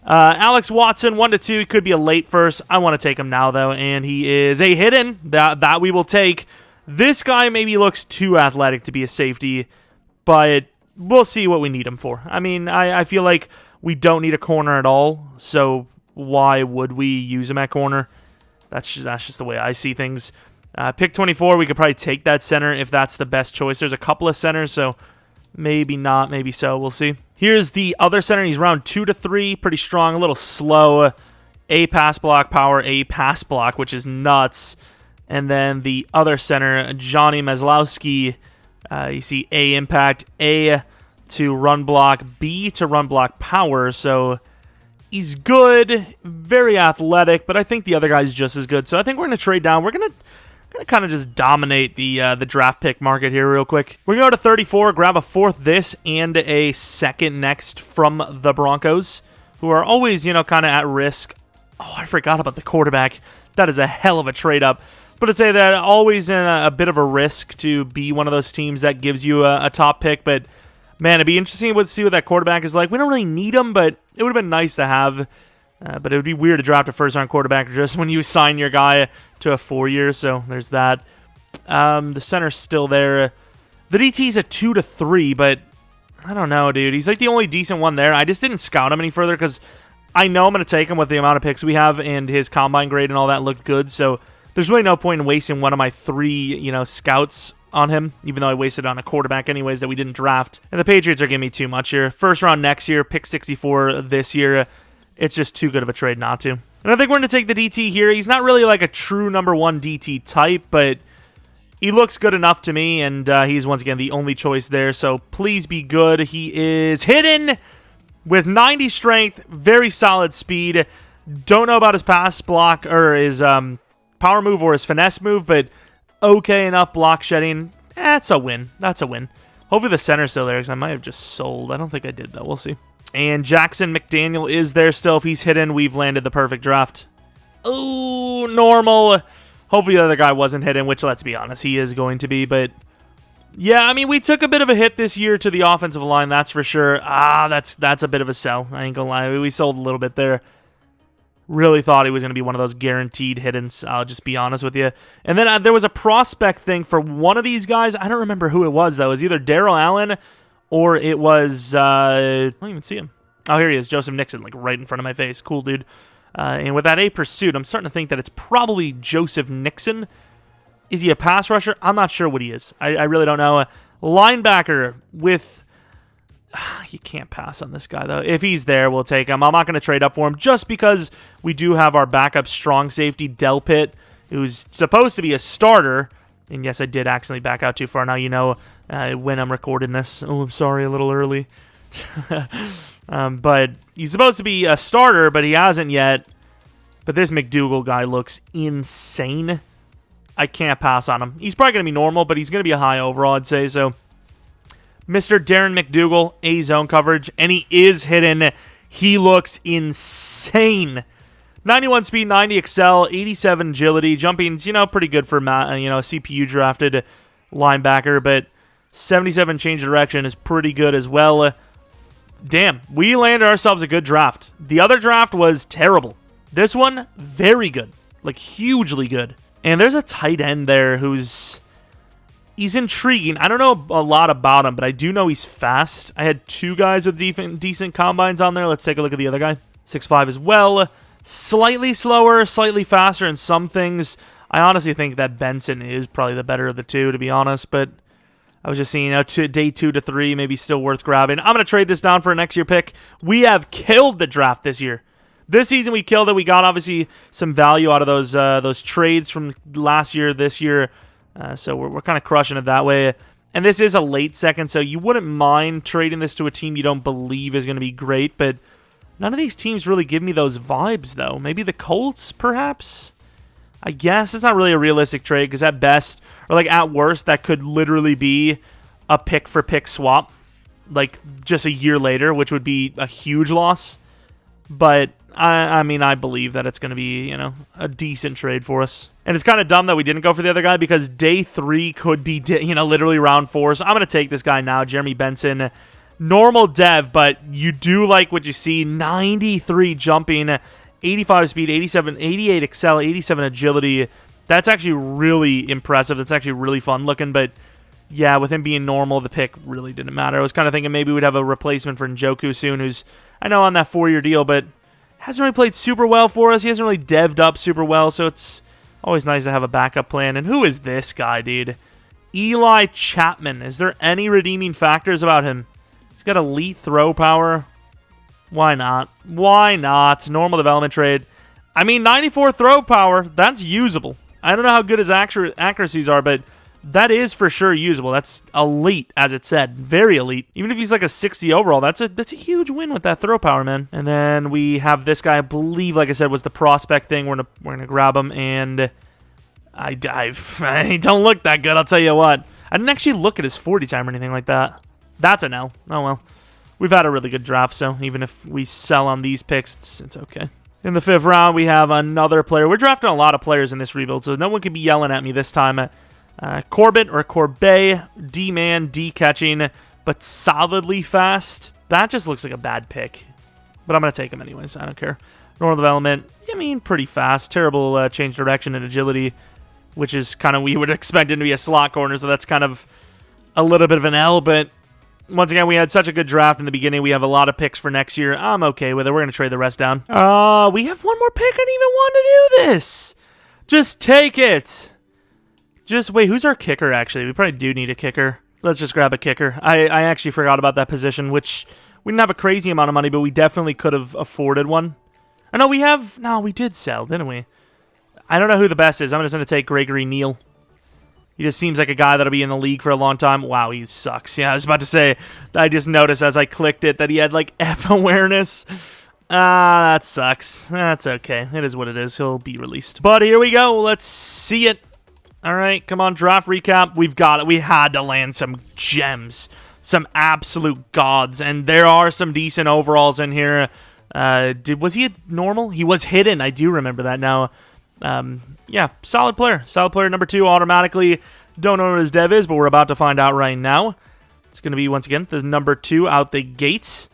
Alex Watson, 1-2. He could be a late first. I want to take him now, though, and he is a hidden. That we will take. This guy maybe looks too athletic to be a safety, but we'll see what we need him for. I mean, I feel like we don't need a corner at all, so why would we use him at corner? That's just the way I see things. Pick 24, we could probably take that center if that's the best choice. There's a couple of centers, so maybe not, maybe so. We'll see. Here's the other center. He's round 2 to 3, pretty strong, a little slow. A pass block power, A pass block, which is nuts. And then the other center, Johnny Meslowski. You see A impact, A to run block, B to run block power. So he's good, very athletic, but I think the other guy's just as good. So I think we're going to trade down. We're going to kind of just dominate the draft pick market here real quick. We're going to go to 34, grab a 4th this and a 2nd next from the Broncos, who are always, kind of at risk. Oh, I forgot about the quarterback. That is a hell of a trade up. But I'd say that always in a bit of a risk to be one of those teams that gives you a top pick. But, man, it'd be interesting to see what that quarterback is like. We don't really need him, but it would have been nice to have. But it would be weird to draft a first-round quarterback just when you sign your guy to a 4-year. So there's that. The center's still there. The DT's a 2 to 3, but I don't know, dude. He's like the only decent one there. I just didn't scout him any further because I know I'm going to take him with the amount of picks we have, and his combine grade and all that looked good. So there's really no point in wasting one of my 3, scouts on him, even though I wasted on a quarterback anyways that we didn't draft. And the Patriots are giving me too much here. First round next year, pick 64 this year. It's just too good of a trade not to. And I think we're going to take the DT here. He's not really like a true number 1 DT type, but he looks good enough to me, and he's once again the only choice there. So please be good. He is hidden with 90 strength, very solid speed. Don't know about his pass block or his power move or his finesse move, but okay enough block shedding. That's a win. That's a win. Hopefully the center's still there because I might have just sold. I don't think I did, though. We'll see. And Jackson McDaniel is there still. If he's hidden, we've landed the perfect draft. Ooh, normal. Hopefully the other guy wasn't hidden, which, let's be honest, he is going to be. But, yeah, I mean, we took a bit of a hit this year to the offensive line, that's for sure. That's a bit of a sell. I ain't gonna lie. We sold a little bit there. Really thought he was going to be one of those guaranteed hiddens, I'll just be honest with you. And then there was a prospect thing for one of these guys. I don't remember who it was, though. It was either Darrell Allen or it was, I don't even see him. Oh, here he is, Joseph Nixon, like right in front of my face. Cool, dude. And with that A pursuit, I'm starting to think that it's probably Joseph Nixon. Is he a pass rusher? I'm not sure what he is. I really don't know. Linebacker with... You can't pass on this guy, though. If he's there, we'll take him. I'm not going to trade up for him just because we do have our backup strong safety, Delpit, who's supposed to be a starter. And yes, I did accidentally back out too far. Now you know when I'm recording this. Oh, I'm sorry, a little early. But he's supposed to be a starter, but he hasn't yet. But this McDougal guy looks insane. I can't pass on him. He's probably going to be normal, but he's going to be a high overall, I'd say. So, Mr. Darren McDougal, A zone coverage, and he is hidden. He looks insane. 91 speed, 90 excel, 87 agility. Jumping's, pretty good for, CPU drafted linebacker, but 77 change of direction is pretty good as well. Damn, we landed ourselves a good draft. The other draft was terrible. This one, very good. Like, hugely good. And there's a tight end there he's intriguing. I don't know a lot about him, but I do know he's fast. I had 2 guys with decent combines on there. Let's take a look at the other guy. 6'5" as well. Slightly slower, slightly faster in some things. I honestly think that Benson is probably the better of the two, to be honest, but I was just seeing day 2 to 3, maybe still worth grabbing. I'm going to trade this down for a next year pick. We have killed the draft this year. This season we killed it. We got obviously some value out of those trades from last year, this year. So we're kind of crushing it that way. And this is a late second, so you wouldn't mind trading this to a team you don't believe is going to be great. But none of these teams really give me those vibes, though. Maybe the Colts, perhaps? I guess it's not really a realistic trade because at best, or like at worst, that could literally be a pick-for-pick swap. Like just a year later, which would be a huge loss. But I mean, I believe that it's going to be, a decent trade for us. And it's kind of dumb that we didn't go for the other guy because day 3 could be, literally round 4. So I'm going to take this guy now, Jeremy Benson. Normal dev, but you do like what you see. 93 jumping, 85 speed, 88 excel, 87 agility. That's actually really impressive. That's actually really fun looking, but yeah, with him being normal, the pick really didn't matter. I was kind of thinking maybe we'd have a replacement for Njoku soon, who's, I know, on that 4-year deal, but hasn't really played super well for us. He hasn't really dev'd up super well, so it's always nice to have a backup plan. And who is this guy, dude? Eli Chapman. Is there any redeeming factors about him? He's got elite throw power. Why not? Why not? Normal development trade. I mean, 94 throw power, that's usable. I don't know how good his accuracies are, but that is for sure usable. That's elite, as it said. Very elite. Even if he's like a 60 overall, that's a huge win with that throw power, man. And then we have this guy, I believe, like I said, was the prospect thing. We're gonna grab him, and I don't look that good, I'll tell you what. I didn't actually look at his 40 time or anything like that. That's an L. Oh, well. We've had a really good draft, so even if we sell on these picks, it's okay. In the 5th round, we have another player. We're drafting a lot of players in this rebuild, so no one can be yelling at me this time. Corbett or Corbet, D-man, D-catching, but solidly fast. That just looks like a bad pick, but I'm going to take him anyways. I don't care. Normal development, I mean, pretty fast. Terrible change direction and agility, which is kind of, we would expect him to be a slot corner, so that's kind of a little bit of an L, but once again, we had such a good draft in the beginning. We have a lot of picks for next year. I'm okay with it. We're going to trade the rest down. We have one more pick. I didn't even want to do this. Just take it. Just wait, who's our kicker, actually? We probably do need a kicker. Let's just grab a kicker. I actually forgot about that position, which we didn't have a crazy amount of money, but we definitely could have afforded one. I know we did sell, didn't we? I don't know who the best is. I'm just going to take Gregory Neal. He just seems like a guy that'll be in the league for a long time. Wow, he sucks. Yeah, I was about to say, I just noticed as I clicked it that he had, like, F awareness. That sucks. That's okay. It is what it is. He'll be released. But here we go. Let's see it. All right, come on, draft recap. We've got it. We had to land some gems, some absolute gods, and there are some decent overalls in here. Was he a normal? He was hidden. I do remember that now. Yeah, solid player. Solid player number 2 automatically. Don't know what his dev is, but we're about to find out right now. It's going to be, once again, the number 2 out the gates.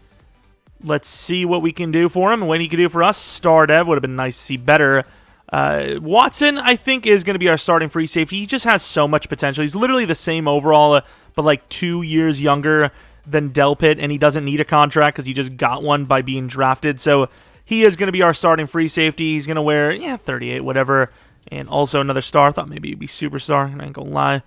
Let's see what we can do for him and what he can do for us. Star dev would have been nice to see better. Watson, I think, is going to be our starting free safety. He just has so much potential. He's literally the same overall, but like 2 years younger than Delpit, and he doesn't need a contract because he just got one by being drafted. So he is going to be our starting free safety. He's going to wear, 38, whatever. And also another star. I thought maybe he'd be superstar. I ain't going to lie.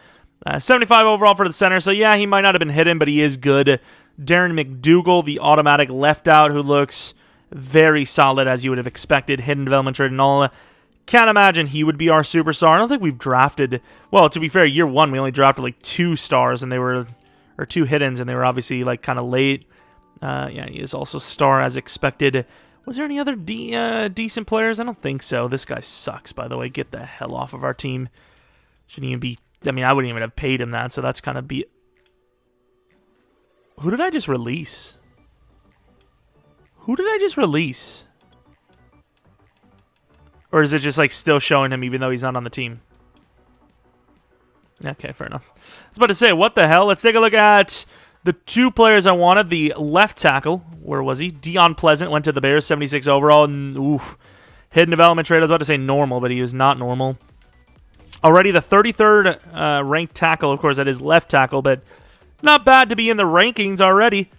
75 overall for the center. So, yeah, he might not have been hidden, but he is good. Darren McDougal, the automatic left out, who looks very solid as you would have expected. Hidden development trade and all. Can't imagine he would be our superstar. I don't think we've drafted... Well, to be fair, year 1, we only drafted like 2 stars, and they were... Or 2 hiddens, and they were obviously like kind of late. Yeah, he is also star as expected. Was there any other decent players? I don't think so. This guy sucks, by the way. Get the hell off of our team. Shouldn't even be... I mean, I wouldn't even have paid him that, so that's kind of be... Who did I just release? Who did I just release? Or is it just, like, still showing him even though he's not on the team? Okay, fair enough. I was about to say, what the hell? Let's take a look at the 2 players I wanted. The left tackle, where was he? Dion Pleasant went to the Bears, 76 overall. And, oof, hidden development trade. I was about to say normal, but he was not normal. Already the 33rd ranked tackle. Of course, that is left tackle, but not bad to be in the rankings already,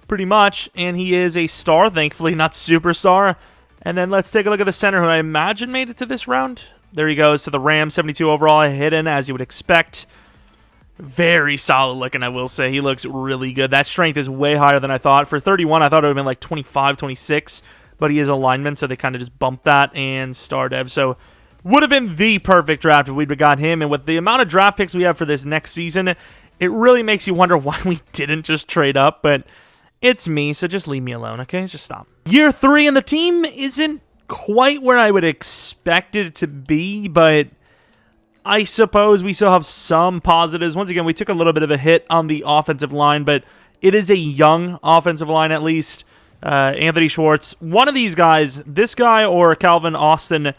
pretty much. And he is a star, thankfully, not superstar. And then let's take a look at the center, who I imagine made it to this round. There he goes to the Rams, 72 overall, hidden, as you would expect. Very solid looking, I will say. He looks really good. That strength is way higher than I thought. For 31, I thought it would have been like 25, 26, but he is a lineman, so they kind of just bumped that, and star dev. So would have been the perfect draft if we'd got him. And with the amount of draft picks we have for this next season, it really makes you wonder why we didn't just trade up, but it's me, so just leave me alone, okay? Just stop. Year 3, and the team isn't quite where I would expect it to be, but I suppose we still have some positives. Once again, we took a little bit of a hit on the offensive line, but it is a young offensive line at least. Anthony Schwartz, one of these guys, this guy or Calvin Austin,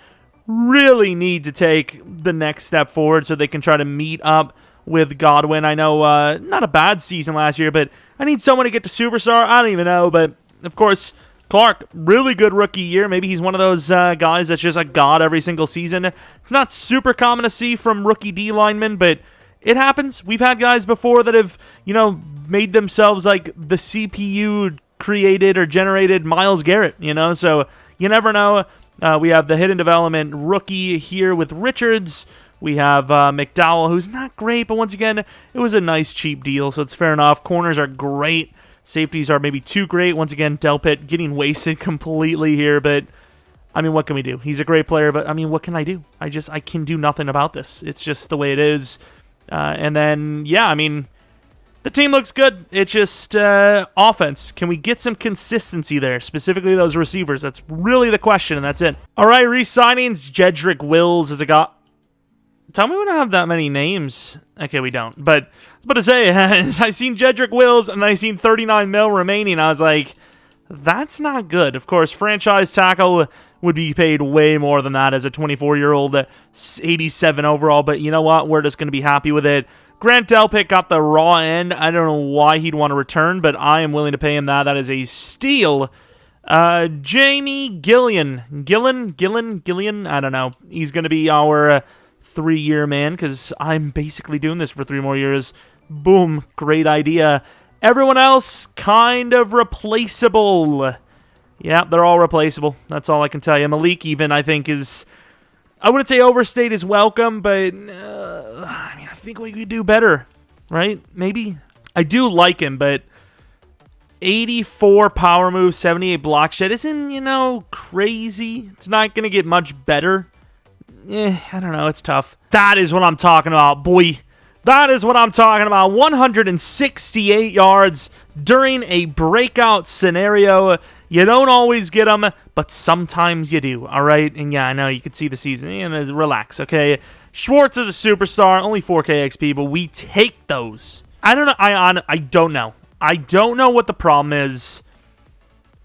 really need to take the next step forward so they can try to meet up with Godwin. I know not a bad season last year, but I need someone to get to superstar. I don't even know, but of course, Clark, really good rookie year. Maybe he's one of those guys that's just a god every single season. It's not super common to see from rookie D linemen, but it happens. We've had guys before that have, made themselves like the CPU created or generated Myles Garrett, so you never know. We have the hidden development rookie here with Richards. We have McDowell, who's not great, but once again, it was a nice cheap deal, so it's fair enough. Corners are great. Safeties are maybe too great. Once again, Delpit getting wasted completely here, but I mean, what can we do? He's a great player, but I mean, what can I do? I can do nothing about this. It's just the way it is. And then, yeah, I mean, the team looks good. It's just offense. Can we get some consistency there? Specifically those receivers. That's really the question, and that's it. All right, re-signings. Jedrick Wills is a guy. Tell me we don't have that many names. Okay, we don't. But I was about to say, I seen Jedrick Wills, and I seen 39 mil remaining. I was like, that's not good. Of course, franchise tackle would be paid way more than that as a 24-year-old, 87 overall. But you know what? We're just going to be happy with it. Grant Delpit got the raw end. I don't know why he'd want to return, but I am willing to pay him that. That is a steal. Jamie Gillian. I don't know. He's going to be our 3-year man, because I'm basically doing this for 3 more years. Boom, great idea. Everyone else, kind of replaceable. Yeah, they're all replaceable. That's all I can tell you. Malik even, I think, is, I wouldn't say overstayed his welcome, but I think we could do better, right? Maybe. I do like him, but 84 power move, 78 block shed isn't, crazy. It's not going to get much better. I don't know. It's tough. That is what I'm talking about, boy. That is what I'm talking about. 168 yards during a breakout scenario. You don't always get them, but sometimes you do, all right? And yeah, I know you can see the season. Relax, okay? Schwartz is a superstar, only 4K XP, but we take those. I don't know. I don't know. I don't know what the problem is.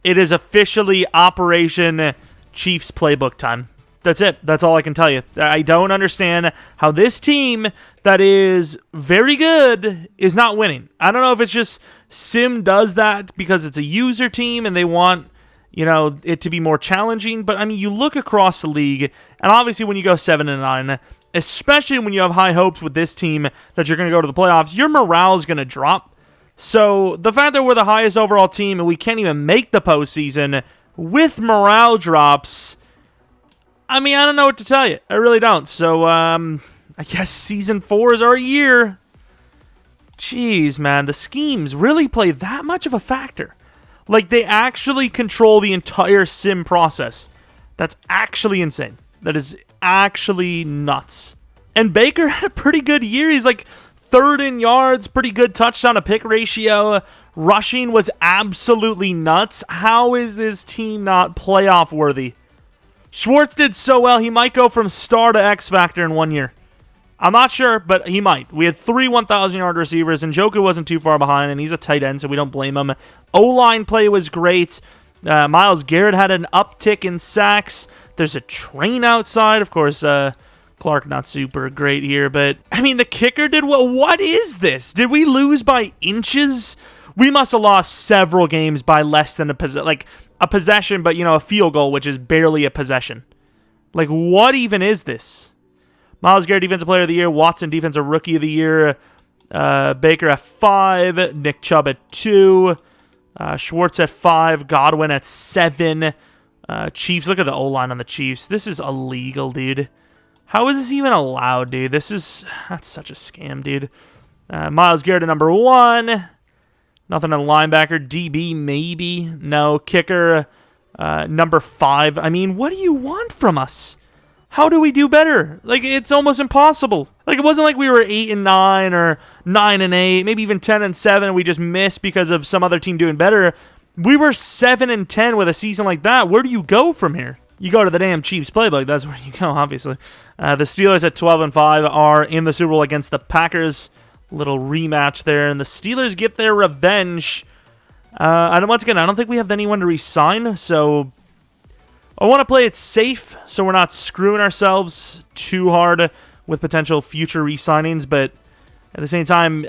It is officially Operation Chiefs playbook time. That's it. That's all I can tell you. I don't understand how this team that is very good is not winning. I don't know if it's just Sim does that because it's a user team and they want, it to be more challenging. But, I mean, you look across the league, and obviously when you go 7-9, especially when you have high hopes with this team that you're going to go to the playoffs, your morale is going to drop. So the fact that we're the highest overall team and we can't even make the postseason with morale drops, I mean, I don't know what to tell you. I really don't. So, I guess Season 4 is our year. Jeez, man. The schemes really play that much of a factor. Like, they actually control the entire sim process. That's actually insane. That is actually nuts. And Baker had a pretty good year. He's like 3rd in yards, pretty good touchdown to pick ratio. Rushing was absolutely nuts. How is this team not playoff worthy? Schwartz did so well, he might go from star to X Factor in 1 year. I'm not sure, but he might. We had 3 1,000-yard receivers, and Njoku wasn't too far behind, and he's a tight end, so we don't blame him. O-line play was great. Myles Garrett had an uptick in sacks. There's a train outside. Of course, Clark not super great here, but, I mean, the kicker did well. What is this? Did we lose by inches? We must have lost several games by less than a possession, but, a field goal, which is barely a possession. Like, what even is this? Myles Garrett, Defensive Player of the Year. Watson, Defensive Rookie of the Year. Baker at 5. Nick Chubb at 2. Schwartz at 5. Godwin at 7. Chiefs, look at the O-line on the Chiefs. This is illegal, dude. How is this even allowed, dude? That's such a scam, dude. Myles Garrett at number 1. Nothing on linebacker. DB, maybe. No. Kicker, number 5. I mean, what do you want from us? How do we do better? Like, it's almost impossible. Like, it wasn't like we were 8-9 or 9-8, maybe even 10-7, and we just missed because of some other team doing better. We were 7-10 with a season like that. Where do you go from here? You go to the damn Chiefs playbook. That's where you go, obviously. The Steelers at 12-5 are in the Super Bowl against the Packers. Little rematch there, and the Steelers get their revenge. Once again, I don't think we have anyone to re-sign, so I want to play it safe so we're not screwing ourselves too hard with potential future re-signings, but at the same time,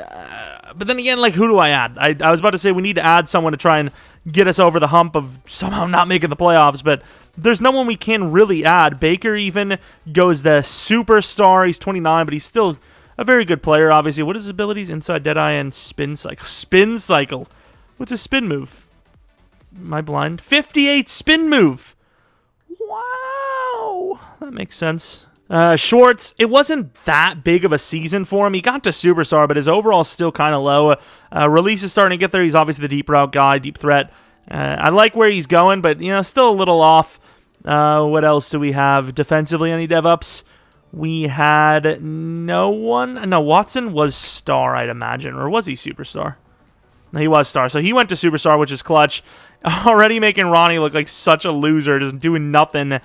but then again, like, who do I add? I was about to say we need to add someone to try and get us over the hump of somehow not making the playoffs, but there's no one we can really add. Baker even goes the superstar. He's 29, but he's still a very good player, obviously. What is his abilities? Inside Deadeye and Spin Cycle. Spin Cycle. What's his spin move? Am I blind? 58 spin move. Wow. That makes sense. Schwartz, it wasn't that big of a season for him. He got to superstar, but his overall still kind of low. Release is starting to get there. He's obviously the deep route guy, deep threat. I like where he's going, but, still a little off. What else do we have? Defensively, any dev-ups? We had no one. No, Watson was star, I'd imagine. Or was he superstar? No, he was star. So he went to superstar, which is clutch. Already making Ronnie look like such a loser, just doing nothing.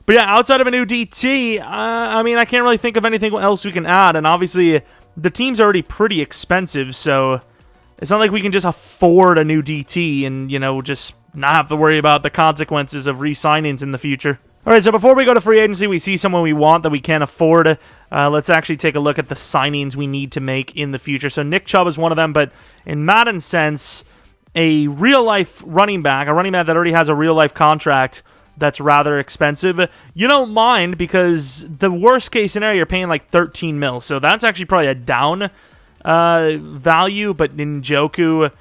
But yeah, outside of a new DT, I can't really think of anything else we can add. And obviously, the team's already pretty expensive, so it's not like we can just afford a new DT and, just not have to worry about the consequences of re-signings in the future. All right, so before we go to free agency, we see someone we want that we can't afford. Let's actually take a look at the signings we need to make in the future. So Nick Chubb is one of them, but in Madden sense, a real-life running back, a running back that already has a real-life contract that's rather expensive, you don't mind because the worst-case scenario, you're paying like 13 mil. So that's actually probably a down value, but Njoku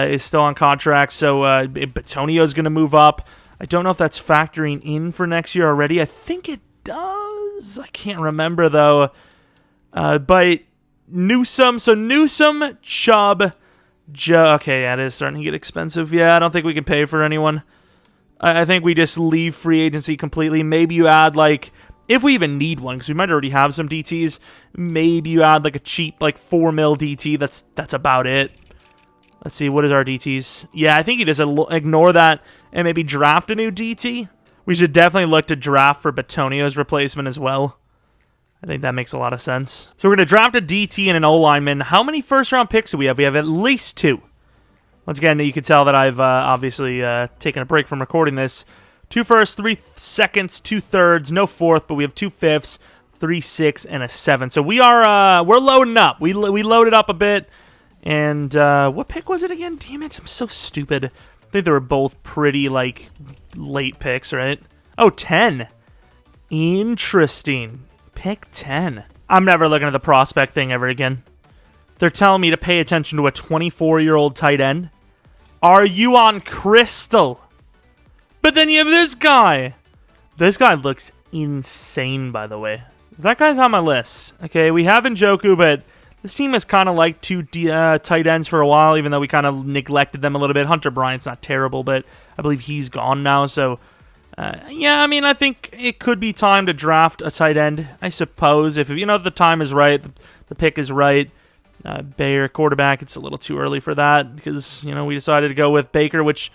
is still on contract, so Batonio is going to move up. I don't know if that's factoring in for next year already. I think it does. I can't remember, though. But Newsome. So Newsome, Chubb, okay, yeah, it is starting to get expensive. Yeah, I don't think we can pay for anyone. I think we just leave free agency completely. Maybe you add, like, if we even need one, because we might already have some DTs, maybe you add, like, a cheap, like, 4 mil DT. That's about it. Let's see, what is our DTs? Yeah, I think you just ignore that and maybe draft a new DT. We should definitely look to draft for Batonio's replacement as well. I think that makes a lot of sense. So we're going to draft a DT and an O-lineman. How many first-round picks do we have? We have at least 2. Once again, you can tell that I've obviously taken a break from recording this. 2 firsts, 3 seconds, 2 thirds, no fourth, but we have 2 fifths, 3 6, and a 7. So we're loading up. We loaded up a bit. And what pick was it again? Damn it, I'm so stupid. I think they were both pretty, like, late picks, right? Oh, 10. Interesting. Pick 10. I'm never looking at the prospect thing ever again. They're telling me to pay attention to a 24-year-old tight end. Are you on crystal? But then you have this guy. This guy looks insane, by the way. That guy's on my list. Okay, we have Njoku, but this team has kind of liked 2 tight ends for a while, even though we kind of neglected them a little bit. Hunter Bryant's not terrible, but I believe he's gone now. So, yeah, I think it could be time to draft a tight end, I suppose. If, the time is right, the pick is right. Bayer, quarterback, it's a little too early for that because, we decided to go with Baker, which,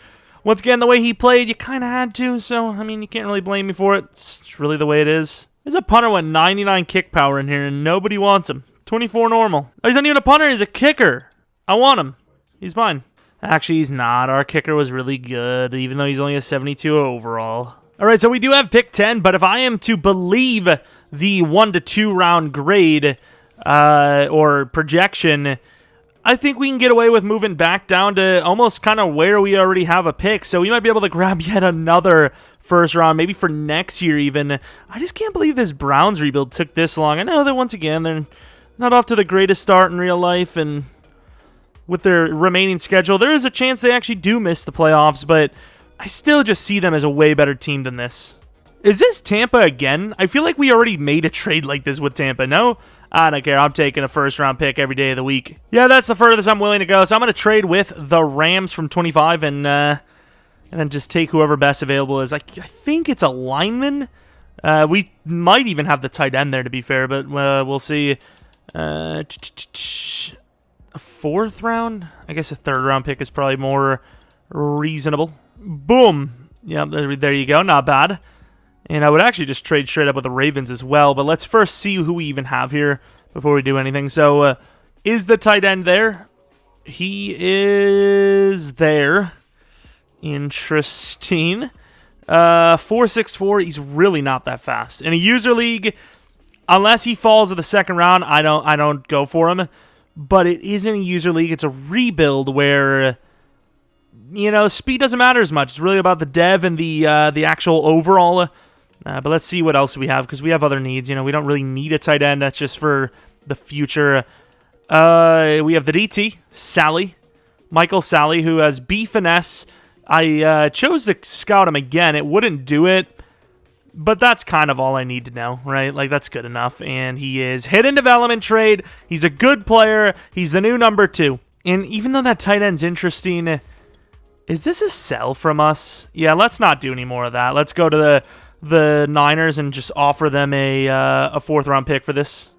once again, the way he played, you kind of had to. So, you can't really blame me for it. It's really the way it is. There's a punter with 99 kick power in here, and nobody wants him. 24 normal. Oh, he's not even a punter. He's a kicker. I want him. He's mine. Actually, he's not. Our kicker was really good, even though he's only a 72 overall. All right, so we do have pick 10, but if I am to believe the 1 to 2 round grade or projection, I think we can get away with moving back down to almost kind of where we already have a pick. So we might be able to grab yet another first round, maybe for next year even. I just can't believe this Browns rebuild took this long. I know that once again, they're not off to the greatest start in real life, and with their remaining schedule, there is a chance they actually do miss the playoffs, but I still just see them as a way better team than this. Is this Tampa again? I feel like we already made a trade like this with Tampa. No? I don't care. I'm taking a first-round pick every day of the week. Yeah, that's the furthest I'm willing to go. So I'm going to trade with the Rams from 25 and then just take whoever best available is. I think it's a lineman. We might even have the tight end there, to be fair, but we'll see. A fourth round? I guess a third-round pick is probably more reasonable. Boom. Yeah, there you go. Not bad. And I would actually just trade straight up with the Ravens as well. But let's first see who we even have here before we do anything. So, is the tight end there? He is there. Interesting. 4.64. He's really not that fast. In a user league, unless he falls in the second round, I don't go for him. But it isn't a user league. It's a rebuild where, you know, speed doesn't matter as much. It's really about the dev and the actual overall. But let's see what else we have, because we have other needs. You know, we don't really need a tight end. That's just for the future. We have the DT, Sally. Michael Sally, who has B finesse. I chose to scout him again. It wouldn't do it, but that's kind of all I need to know, right? Like, that's good enough. And he is hidden development trade. He's a good player. He's the new number 2. And even though that tight end's interesting, is this a sell from us? Yeah, let's not do any more of that. Let's go to the Niners and just offer them a fourth-round pick for this.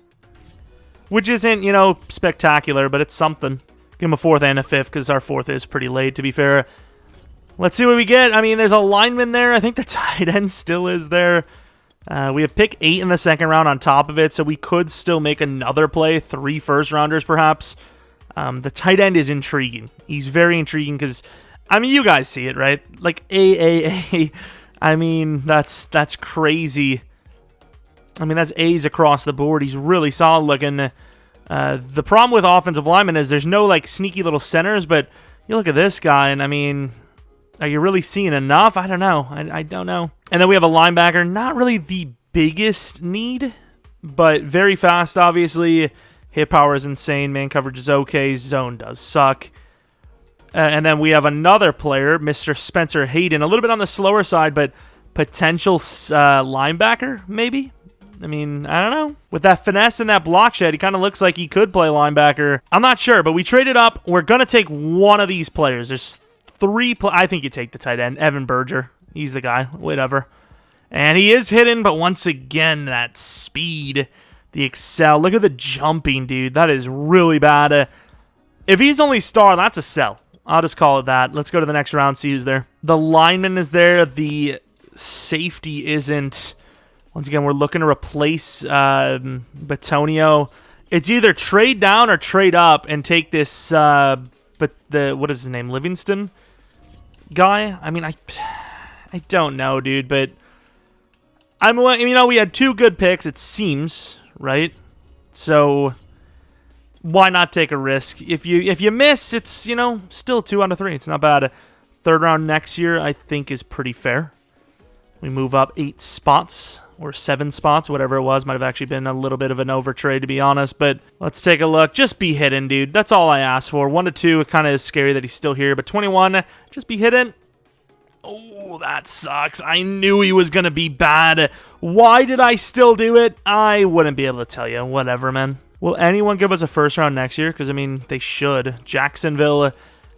Which isn't, you know, spectacular, but it's something. Give them a fourth and a fifth, because our fourth is pretty late, to be fair. Let's see what we get. I mean, there's a lineman there. I think the tight end still is there. We have pick 8 in the second round on top of it, so we could still make another play. 3 first-rounders, perhaps. The tight end is intriguing. He's very intriguing because, I mean, you guys see it, right? Like, AAA. I mean, that's crazy. I mean, that's A's across the board. He's really solid looking. The problem with offensive linemen is there's no, like, sneaky little centers, but you look at this guy, and, I mean, are you really seeing enough? I don't know. I don't know. And then we have a linebacker. Not really the biggest need, but very fast, obviously. Hit power is insane. Man coverage is okay. Zone does suck. And then we have another player, Mr. Spencer Hayden. A little bit on the slower side, but potential linebacker, maybe? I mean, I don't know. With that finesse and that block shed, he kind of looks like he could play linebacker. I'm not sure, but we traded up. We're going to take one of these players. There's 3 I think you take the tight end, Evan Berger. He's the guy, whatever. And he is hidden, but once again, that speed, the excel. Look at the jumping, dude. That is really bad. If he's only star, that's a sell. I'll just call it that. Let's go to the next round, see who's there. The lineman is there. The safety isn't. Once again, we're looking to replace Batonio. It's either trade down or trade up and take this, what is his name, Livingston guy? I mean, I don't know, dude, but we had 2 good picks, it seems, right? So why not take a risk? If you miss, it's, you know, still 2 out of 3. It's not bad. Third round next year, I think, is pretty fair. We move up 8 spots or 7 spots, whatever it was. Might have actually been a little bit of an overtrade, to be honest. But let's take a look. Just be hidden, dude. That's all I asked for. 1 to 2, it kind of is scary that he's still here. But 21, just be hidden. Oh, that sucks. I knew he was going to be bad. Why did I still do it? I wouldn't be able to tell you. Whatever, man. Will anyone give us a first round next year? Because, I mean, they should. Jacksonville,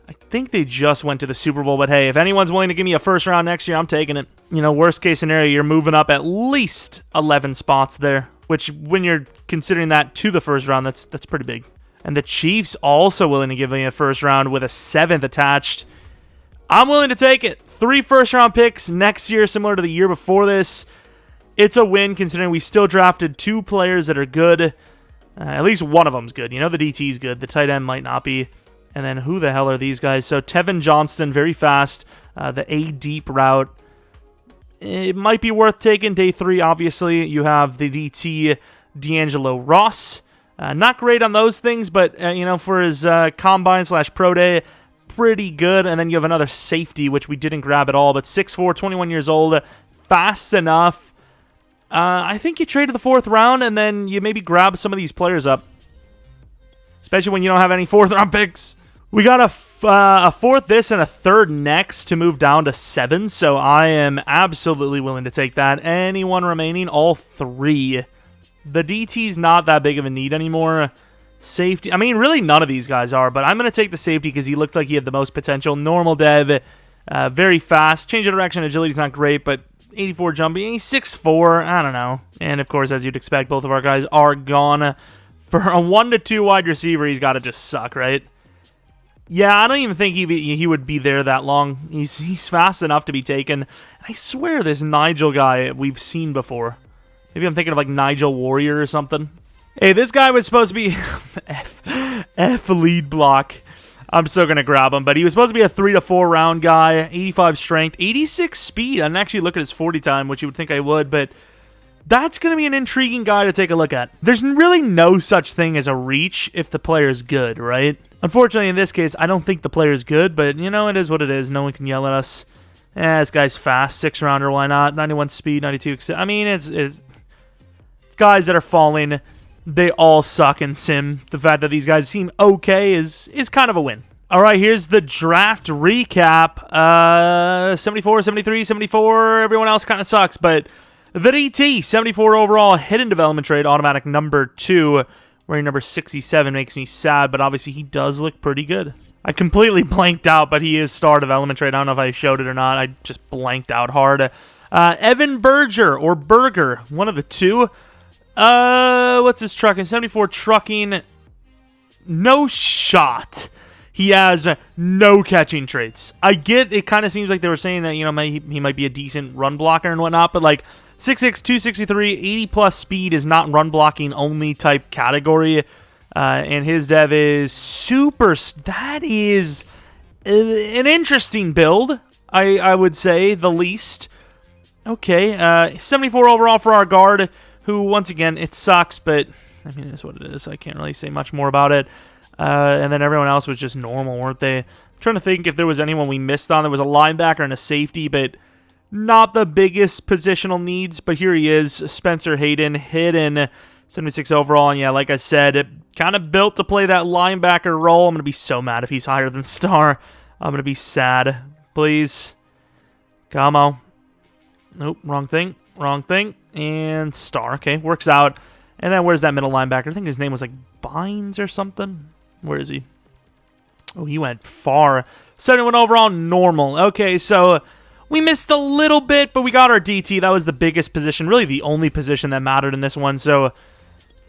I think they just went to the Super Bowl. But, hey, if anyone's willing to give me a first round next year, I'm taking it. You know, worst case scenario, you're moving up at least 11 spots there. Which, when you're considering that to the first round, that's pretty big. And the Chiefs also willing to give me a first round with a 7th attached. I'm willing to take it. 3 first-round picks next year, similar to the year before this. It's a win, considering we still drafted 2 players that are good. At least one of them's good. You know, the DT's good. The tight end might not be. And then who the hell are these guys? So Tevin Johnston, very fast. The A-deep route. It might be worth taking. Day 3, obviously. You have the DT, D'Angelo Ross. Not great on those things, but, you know, for his combine/pro day, pretty good. And then you have another safety, which we didn't grab at all, but 6'4", 21 years old, fast enough. I think you trade to the 4th round, and then you maybe grab some of these players up, especially when you don't have any 4th round picks. We got a 4th this and a 3rd next to move down to 7, so I am absolutely willing to take that. Anyone remaining? All 3. The DT's not that big of a need anymore. Safety, I mean, really none of these guys are, but I'm going to take the safety because he looked like he had the most potential. Normal dev, very fast. Change of direction, agility's not great, but 84 jumping. He's 6'4", I don't know. And, of course, as you'd expect, both of our guys are gone. For a 1 to 2 wide receiver, he's got to just suck, right? Yeah, I don't even think he would be there that long. He's fast enough to be taken. And I swear this Nigel guy we've seen before. Maybe I'm thinking of like Nigel Warrior or something. Hey, this guy was supposed to be F lead block. I'm still going to grab him, but he was supposed to be a 3 to 4 round guy, 85 strength, 86 speed. I didn't actually look at his 40 time, which you would think I would, but that's going to be an intriguing guy to take a look at. There's really no such thing as a reach if the player's good, right? Unfortunately, in this case, I don't think the player's good, but, you know, it is what it is. No one can yell at us. This guy's fast. 6-rounder, why not? 91 speed, 92. I mean, it's guys that are falling. They all suck in Sim. The fact that these guys seem okay is kind of a win. All right, here's the draft recap. 74, 73, 74. Everyone else kind of sucks, but the DT, 74 overall, hidden development trade, automatic number 2. Wearing number 67 makes me sad, but obviously he does look pretty good. I completely blanked out, but he is star development trade. I don't know if I showed it or not. I just blanked out hard. Evan Berger, or Berger, one of the two. What's his trucking? 74 trucking. No shot. He has no catching traits. I get it kind of seems like they were saying that, you know, he might be a decent run blocker and whatnot, but like 6'6", 263, 80-plus speed is not run blocking only type category. And his dev is super. That is an interesting build, I would say, the least. Okay, 74 overall for our guard, who, once again, it sucks, but, I mean, it is what it is. I can't really say much more about it. And then everyone else was just normal, weren't they? I'm trying to think if there was anyone we missed on. There was a linebacker and a safety, but not the biggest positional needs. But here he is, Spencer Hayden, hidden, 76 overall. And yeah, like I said, kind of built to play that linebacker role. I'm going to be so mad if he's higher than star. I'm going to be sad. Please. Come on. Nope, wrong thing. Wrong thing. And star. Okay, works out. And then where's that middle linebacker? I think his name was like Bynes or something. Where is he? Oh, he went far. 71 overall, normal. Okay, so we missed a little bit, but we got our DT. That was the biggest position, really the only position that mattered in this one. So,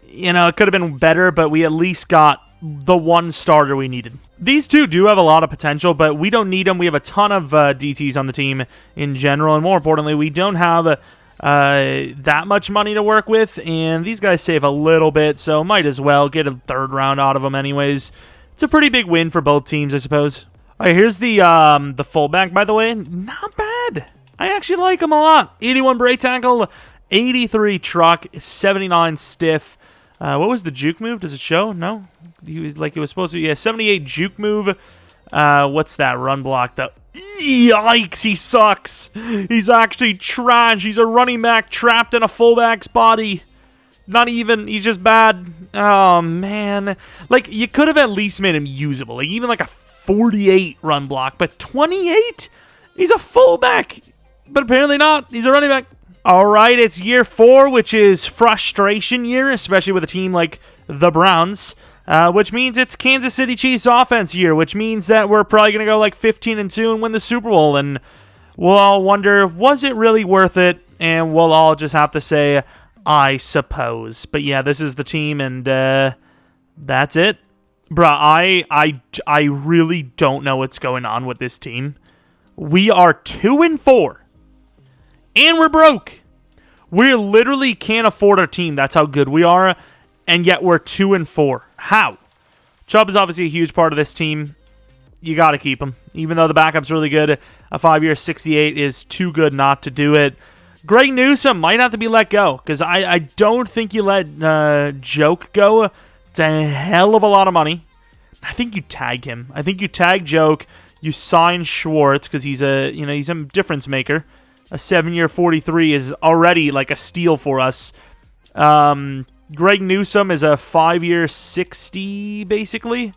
you know, it could have been better, but we at least got the one starter we needed. These two do have a lot of potential, but we don't need them. We have a ton of DTs on the team in general, and more importantly, we don't have that much money to work with, and these guys save a little bit, so might as well get a 3rd round out of them anyways. It's a pretty big win for both teams, I suppose. All right, here's the fullback, by the way. Not bad. I actually like him a lot. 81 break tackle, 83 truck, 79 stiff. What was the juke move? Does it show? No? He was like it was supposed to. Yeah, 78 juke move. What's that run block, though? Yikes, he sucks. He's actually trash. He's a running back trapped in a fullback's body. Not even, he's just bad. Oh, man. Like, you could have at least made him usable. Like, even like a 48 run block. But 28? He's a fullback. But apparently not. He's a running back. All right, it's year 4, which is frustration year, especially with a team like the Browns. Which means it's Kansas City Chiefs offense year, which means that we're probably going to go like 15-2 and win the Super Bowl. And we'll all wonder, was it really worth it? And we'll all just have to say, I suppose. But yeah, this is the team, and that's it. Bruh, I really don't know what's going on with this team. We are 2-4. And we're broke. We literally can't afford our team. That's how good we are. And yet we're 2-4. How? Chubb is obviously a huge part of this team. You got to keep him. Even though the backup's really good, a 5-year 68 is too good not to do it. Greg Newsome might have to be let go, because I don't think you let Joke go. It's a hell of a lot of money. I think you tag him. I think you tag Joke. You sign Schwartz because he's a difference maker. A 7-year 43 is already like a steal for us. Greg Newsome is a 5-year 60, basically.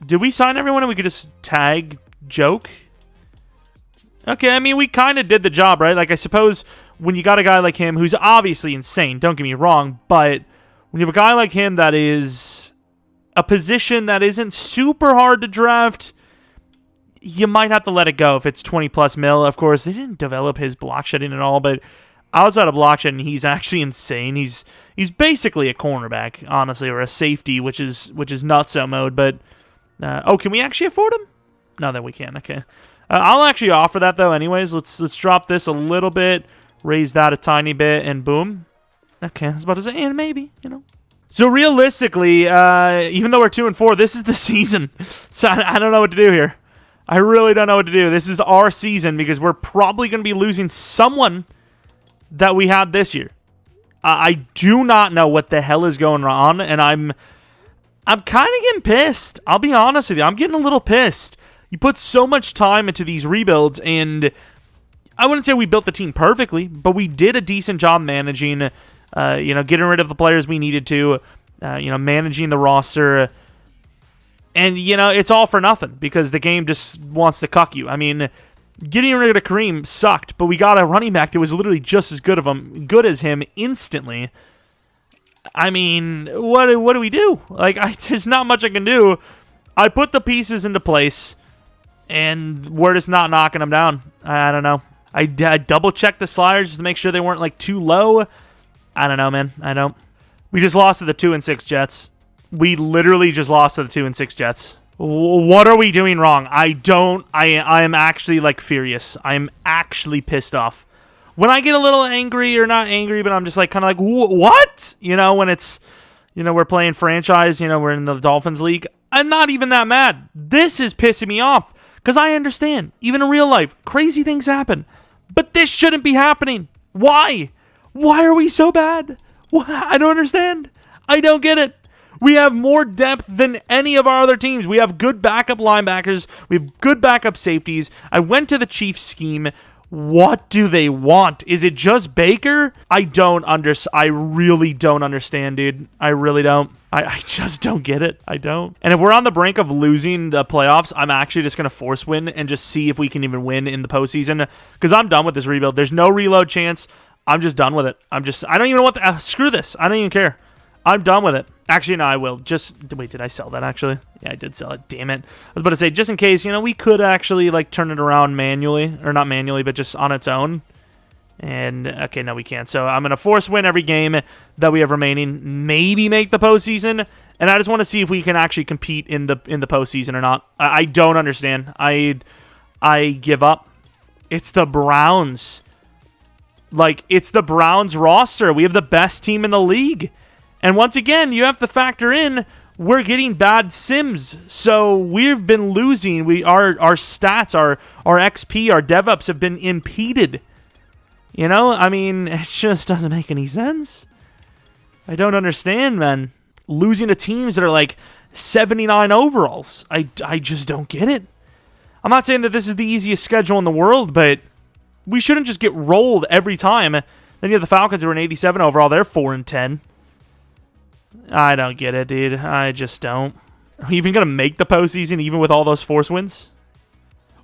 Did we sign everyone and we could just tag Joke? Okay, I mean, we kind of did the job, right? Like, I suppose when you got a guy like him who's obviously insane, don't get me wrong, but when you have a guy like him that is a position that isn't super hard to draft, you might have to let it go if it's 20+ mil. Of course, they didn't develop his block shedding at all, but outside of block shedding, he's actually insane. He's basically a cornerback, honestly, or a safety, which is nutso mode. But can we actually afford him? No, that we can. Okay, I'll actually offer that though. Anyways, let's drop this a little bit, raise that a tiny bit, and boom. Okay, I was about to say, and maybe, So realistically, even though we're 2-4, this is the season. So I don't know what to do here. I really don't know what to do. This is our season because we're probably going to be losing someone that we had this year. I do not know what the hell is going on, and I'm kind of getting pissed. I'll be honest with you. I'm getting a little pissed. You put so much time into these rebuilds, and I wouldn't say we built the team perfectly, but we did a decent job managing, getting rid of the players we needed to, managing the roster. And, it's all for nothing because the game just wants to cuck you. I mean, getting rid of Kareem sucked, but we got a running back that was literally just as good as him instantly. I mean, what do we do? Like, there's not much I can do. I put the pieces into place, and we're just not knocking them down. I don't know. I double-checked the sliders just to make sure they weren't, like, too low. I don't know, man. I don't. We just lost to the 2-6 Jets. We literally just lost to the 2-6 Jets. What are we doing wrong? I am actually, like, furious. I'm actually pissed off. When I get a little angry, or not angry, but I'm just, like, kind of like, what? When it's, we're playing franchise, we're in the Dolphins League. I'm not even that mad. This is pissing me off. Because I understand, even in real life, crazy things happen. But this shouldn't be happening. Why? Why are we so bad? I don't understand. I don't get it. We have more depth than any of our other teams. We have good backup linebackers. We have good backup safeties. I went to the Chiefs scheme. What do they want? Is it just Baker? I really don't understand, dude. I really don't. I just don't get it. I don't. And if we're on the brink of losing the playoffs, I'm actually just going to force win and just see if we can even win in the postseason. Because I'm done with this rebuild. There's no reload chance. I'm just done with it. I don't even know what to... screw this. I don't even care. I'm done with it. Actually, no, I will. Wait, did I sell that, actually? Yeah, I did sell it. Damn it. I was about to say, just in case, we could actually, like, turn it around manually. Or not manually, but just on its own. And, okay, no, we can't. So I'm going to force win every game that we have remaining. Maybe make the postseason. And I just want to see if we can actually compete in the postseason or not. I don't understand. I give up. It's the Browns. Like, it's the Browns roster. We have the best team in the league. And once again, you have to factor in we're getting bad sims. So we've been losing. Our stats, our XP, our DevUps have been impeded. I mean, it just doesn't make any sense. I don't understand, man. Losing to teams that are like 79 overalls. I just don't get it. I'm not saying that this is the easiest schedule in the world, but we shouldn't just get rolled every time. Then you have the Falcons who are an 87 overall. They're 4-10. I don't get it, dude. I just don't. Are we even going to make the postseason even with all those force wins?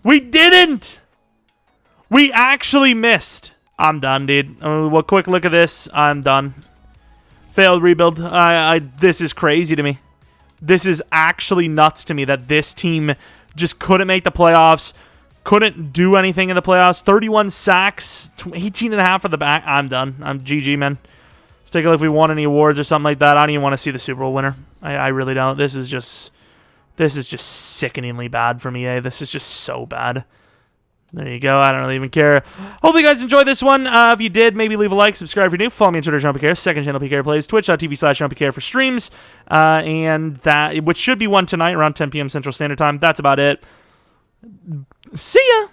We didn't! We actually missed. I'm done, dude. Well, quick look at this. I'm done. Failed rebuild. This is crazy to me. This is actually nuts to me that this team just couldn't make the playoffs, couldn't do anything in the playoffs. 31 sacks, 18.5 for the back. I'm done. I'm GG, man. Let's take a look if we won any awards or something like that. I don't even want to see the Super Bowl winner. I really don't. This is just sickeningly bad for me, eh? This is just so bad. There you go. I don't really even care. Hope you guys enjoyed this one. If you did, maybe leave a like, subscribe if you're new. Follow me on Twitter, Jeromepkr. Second channel, PK Plays. Twitch.tv/Jeromepkr for streams. And that, which should be one tonight around 10 p.m. Central Standard Time. That's about it. See ya!